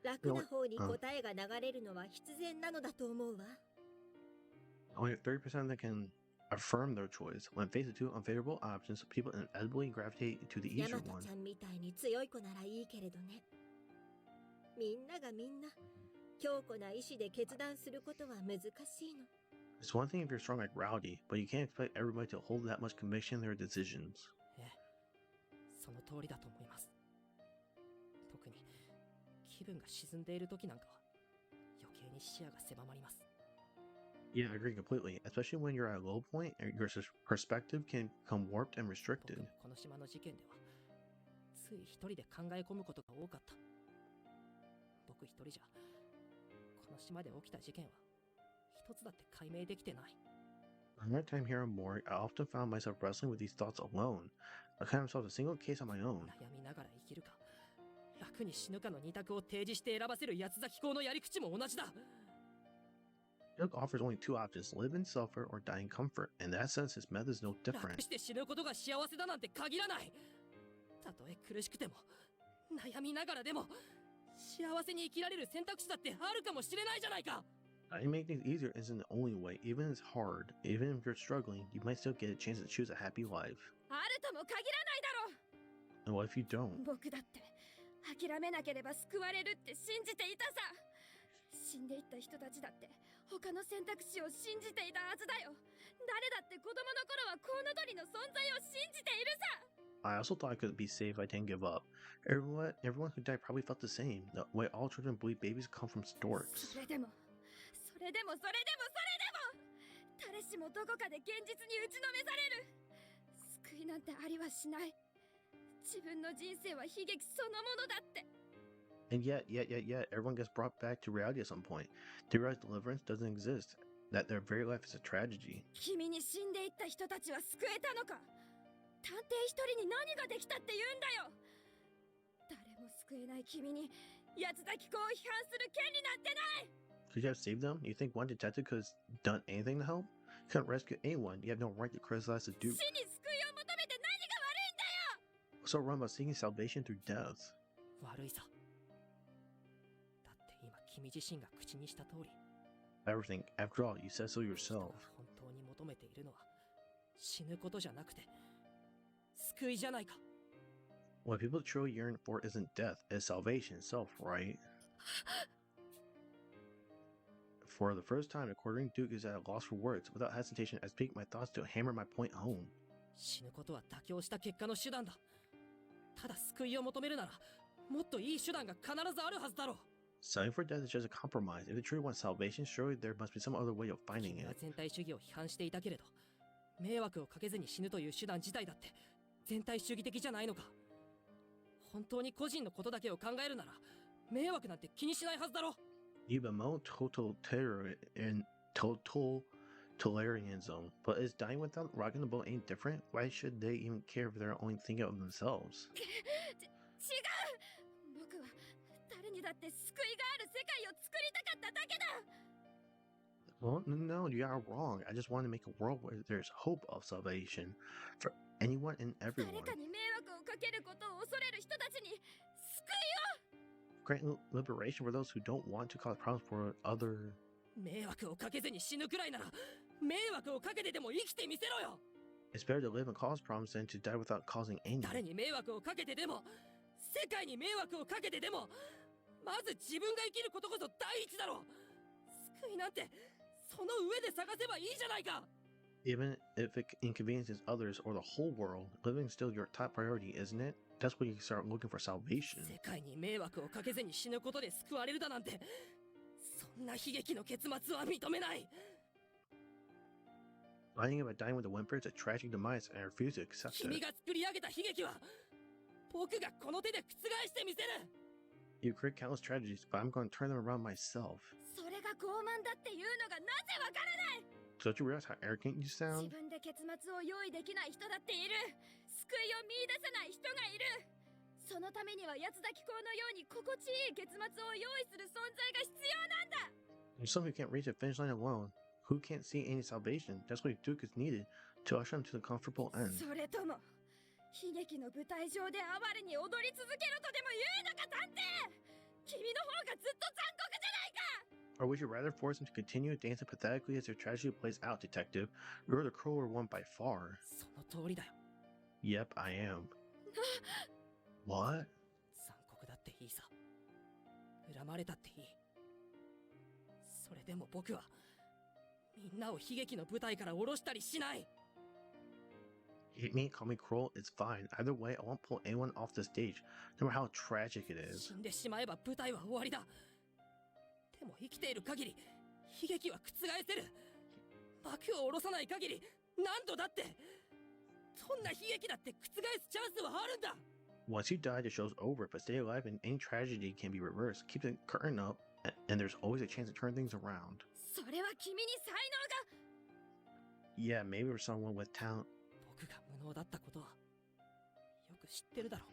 楽な方に答えが流れるのは必然なのだと思うわ。 Only 30% that can affirm their choice. When faced with two unfavorable options, people inevitably gravitate to the ヤ easier マト one. ちゃんみたいに強い子ならいいけれどね。みんながみんな強固な意志で決断することは難しいの。 It's one thing if you're strong like Rowdy, but you can't expect everybody to hold that much conviction in their decisions. ええ、その通りだと思います。特に気分が沈んでいる時なんかは余計に視野が狭まります。 Yeah, I agree completely, especially when you're at a low point and your perspective can become warped and 僕 restricted. もこの島の事件ではつい一人で考え込むことが多かった。僕一人じゃこの島で起きた事件は一つだって解明できてない。 On my time here on Mori, I often found myself wrestling with these thoughts alone. I kind of solved a single case on my own. 悩みながら生きるか楽に死ぬかの二択を提示して選ばせる八つ咲き校のやり口も同じだ。 Duke offers only two options: live in suffer or die in comfort. In that sense, his method is no 楽 different. して死ぬことが幸せだなんて限らない。たとえ苦しくても悩みながらでも幸せに生きられる選択肢だってあるかもしれないじゃないか。 And making things easier isn't the only way. Even if it's hard, even if you're struggling, you might still get a chance to choose a happy life. あるとも限らないだろう。 And what if you don't? 僕だって諦めなければ救われるって信じていたさ。死んでいった人たちだって他の選択肢を信じていたはずだよ。誰だって子供の頃はコウノトリの存在を信じているさ。 I also thought I could be saved if I didn't give up. Everyone who died probably felt the same, the way all children believe babies come from storks. それでも誰しもどこかで現実に打ちのめされる。救いなんてありはしない。自分の人生は悲劇そのものだって。 And yet, everyone gets brought back to reality at some point. They realize deliverance doesn't exist, that their very life is a tragedy. 君に死んでいった人たちは救えたのか。探偵一人に何ができたって言うんだよ。誰も救えない君に八つ咲子を批判する権利なんてない。 Could you have saved them? You think one detective could have done anything to help? You couldn't rescue anyone. You have no right to criticize the 死 Duke. に救いを求めて何が悪いんだよ。 What's so wrong about seeking salvation through death? 悪いさ。だって今君自身が口にした通り、 Everything. After all, you said so 人 yourself. が本当に求めているのは死ぬことじゃなくて救いじゃないか。 What people truly yearn for isn't death, it's salvation itself, right? For the first time, the quartering Duke is at a loss for words. Without hesitation, I speak my thoughts to hammer my point home. 死ぬことは妥協した結果の手段だ。ただ救いを求めるならもっといい手段が必ずあるはずだろう。 Selling for death is just a compromise. If they truly want salvation, surely there must be some other way of finding 君は it. 全体主義を批判していたけれど、迷惑をかけずに死ぬという手段自体だって全体主義的じゃないのか。本当に個人のことだけを考えるなら迷惑なんて気にしないはずだろ。 You bemoan totalitarianism, but is dying without rocking the boat any different? Why should they even care if they're only thinking of themselves? 違う。僕は誰にだって救いがある世界を作りたかっただけだ。 Well, no, you are wrong. I just want to make a world where there's hope of salvation for anyone and 誰 everyone. かに迷惑をかけることを恐れる人たちに救いを。 Grant liberation for those who don't want to cause problems for other. 迷惑をかけずに死ぬくらいなら迷惑をかけてでも生きてみせろよ。 It's better to live and cause problems than to die without causing any. 誰に迷惑をかけてでも世界に迷惑をかけてでもまず自分が生きることこそ第一だろ。救いなんてその上で探せばいいじゃないか。 Even if it inconveniences others or the whole world, living is still your top priority, isn't it? That's when you can start looking for salvation. 世界に迷惑をかけずに死ぬことで救われるだなんて、そんな悲劇の結末は認めない。 Lying about dying with a whimper is a tragic demise, and I refuse to accept 君 it. が作り上げた悲劇は僕がこの手で覆してみせる。 You create countless tragedies, but I'm going to turn them around myself. それが傲慢だっていうのがなぜわからない。 Don't you realize how arrogant you 自 sound? 分で結末を用意できない人だっている。救いを見出せない人がいる。そのためには八つ咲き子のように心地いい結末を用意する存在が必要なんだ。 There's some who can't reach the finish line alone, who can't see any salvation. That's why Duke is needed to usher them to the comfortable end. それとも悲劇の舞台上で哀れに踊り続けろとでも言うのか探偵。君の方がずっと残酷じゃないか。 Or would you rather force them to continue dancing pathetically as their tragedy plays out, Detective? You're the crueler one by far. その通りだよ。 Yep, I am. What? 残酷だっていいさ。恨まれたっていい。それでも僕はみんなを悲劇の舞台から下ろしたりしない。 Hate me, call me cruel, it's fine. Either way, I won't pull anyone off the stage, no matter how tragic it is. 死んでしまえば舞台は終わりだ。でも生きている限り悲劇は覆せる。幕を下ろさない限り何度だってどんな悲劇だって覆すチャンスはあるんだ。 Once you die, the show's over, but stay alive and any tragedy can be reversed. Keep the curtain up, and there's always a chance to turn things around. それは君に才能が。 Yeah, maybe for someone with talent. 僕が無能だったことはよく知ってるだろう。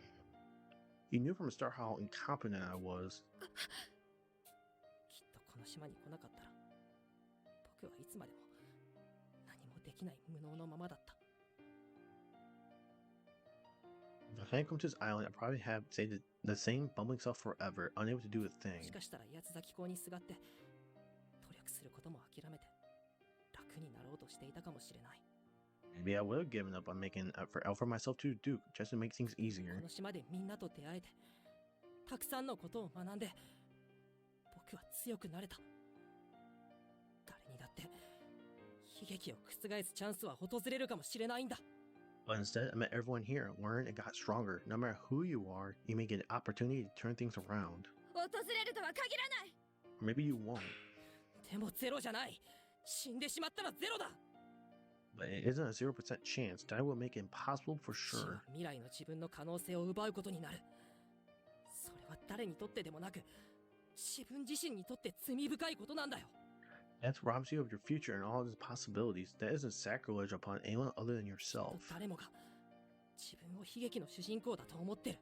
You knew from the start how incompetent I was. きっとこの島に来なかったら僕はいつまでも何もできない無能のままだった。 If I hadn't come to this island, I'd probably have stayed the same bumbling self forever, unable to do a も thing. しかしたら八つ咲き子にすがって努力することも諦めて楽になろうとしていたかもしれない。 Maybe I would have given up on making an effort out for myself to Duke, just to make things こ easier. の島でみんなと出会えてたくさんのことを学んで僕は強くなれた。誰にだって悲劇を覆すチャンスは訪れるかもしれないんだ。 But instead, I met everyone here, learned, and got stronger. No matter who you are, you may get an opportunity to turn things around. 訪れるとは限らない。 Or maybe you won't. でもゼロじゃない。死んでしまったらゼロだ。 But it isn't a 0% chance that I will make it impossible for 死は sure. 未来の自分の可能性を奪うことになる。それは誰にとってでもなく自分自身にとって罪深いことなんだよ。 Death robs you of your future and all of its possibilities. That isn't sacrilege upon anyone other than きっ yourself. と誰もが自分を悲劇の主人公だと思ってる。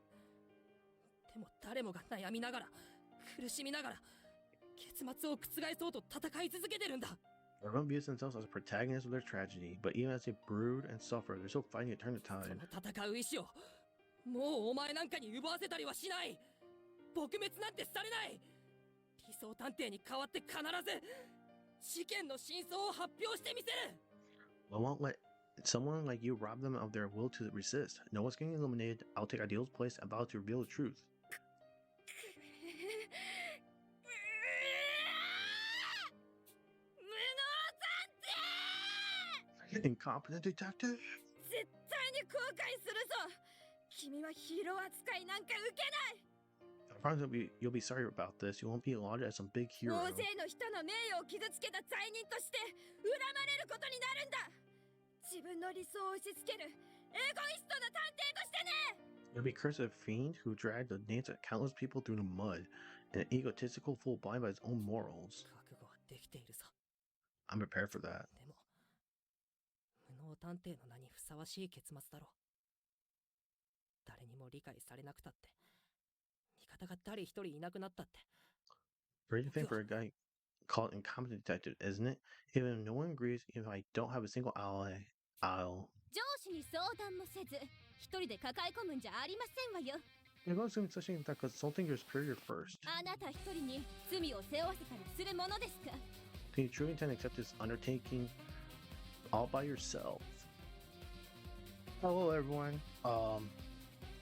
でも誰もが悩みながら苦しみながら結末を覆そうと戦い続けてるんだ。 Everyone views themselves as protagonists of their tragedy, but even as they brood and suffer, they're still fighting to turn the そ tide. の戦う意志をもうお前なんかに奪わせたりはしない。撲滅なんてされない。理想探偵に代わって必ず事件の真相を発表してみせる。 I won't let someone like you rob them of their will to resist. No one's getting eliminated. I'll take Ideal's place and vow to reveal the truth. 無能探偵！ Incompetent detective? 絶対に後悔するぞ。君はヒーロー扱いなんか受けない。 I promise you'll be sorry about this. You won't be lauded as some big hero. 大勢の人の名誉を傷つけた罪人として恨まれることになるんだ。自分の理想を押し付けるエゴイストな探偵としてね。 You'll be cursed as a fiend who dragged the names of countless people through the mud, and an egotistical fool blind by his own morals. 覚悟はできているさ。 I'm prepared for that. でも無能探偵の名にふさわしい結末だろう。誰にも理解されなくたって味方が誰一人いなくなったって。 Great thing for a guy called incompetent detective, isn't it? Even if no one agrees, if I don't have a single ally, I'll. 上司に相談もせず一人で抱え込むんじゃありませんわよ。 You're going to assume such things that consulting your superior first. あなた一人に罪を背負わせたりするものですか。 Can you truly intend to accept this undertaking all by yourself? Hello, everyone.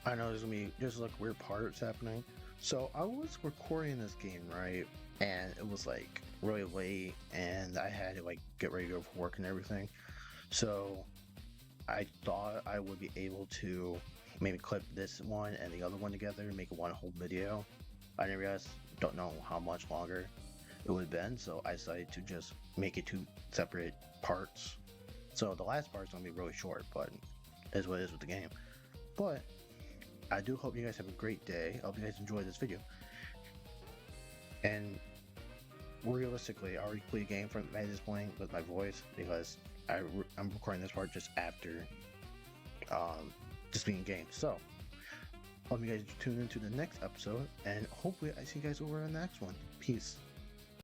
I know there's gonna be just like weird parts happening. So I was recording this game, right? And it was like really late, and I had to like get ready to go for work and everything. So I thought I would be able to maybe clip this one and the other one together and make one whole video. I didn't realize, don't know how much longer it would have been, so I decided to just make it two separate parts. So the last part is going to be really short, but it is what it is with the game. But I do hope you guys have a great day. I hope you guys enjoy this video. And realistically, I already played a game from at this point with my voice because I'm recording this part just after just being game. So hope you guys tune into the next episode, and hopefully I see you guys over in the next one. Peace.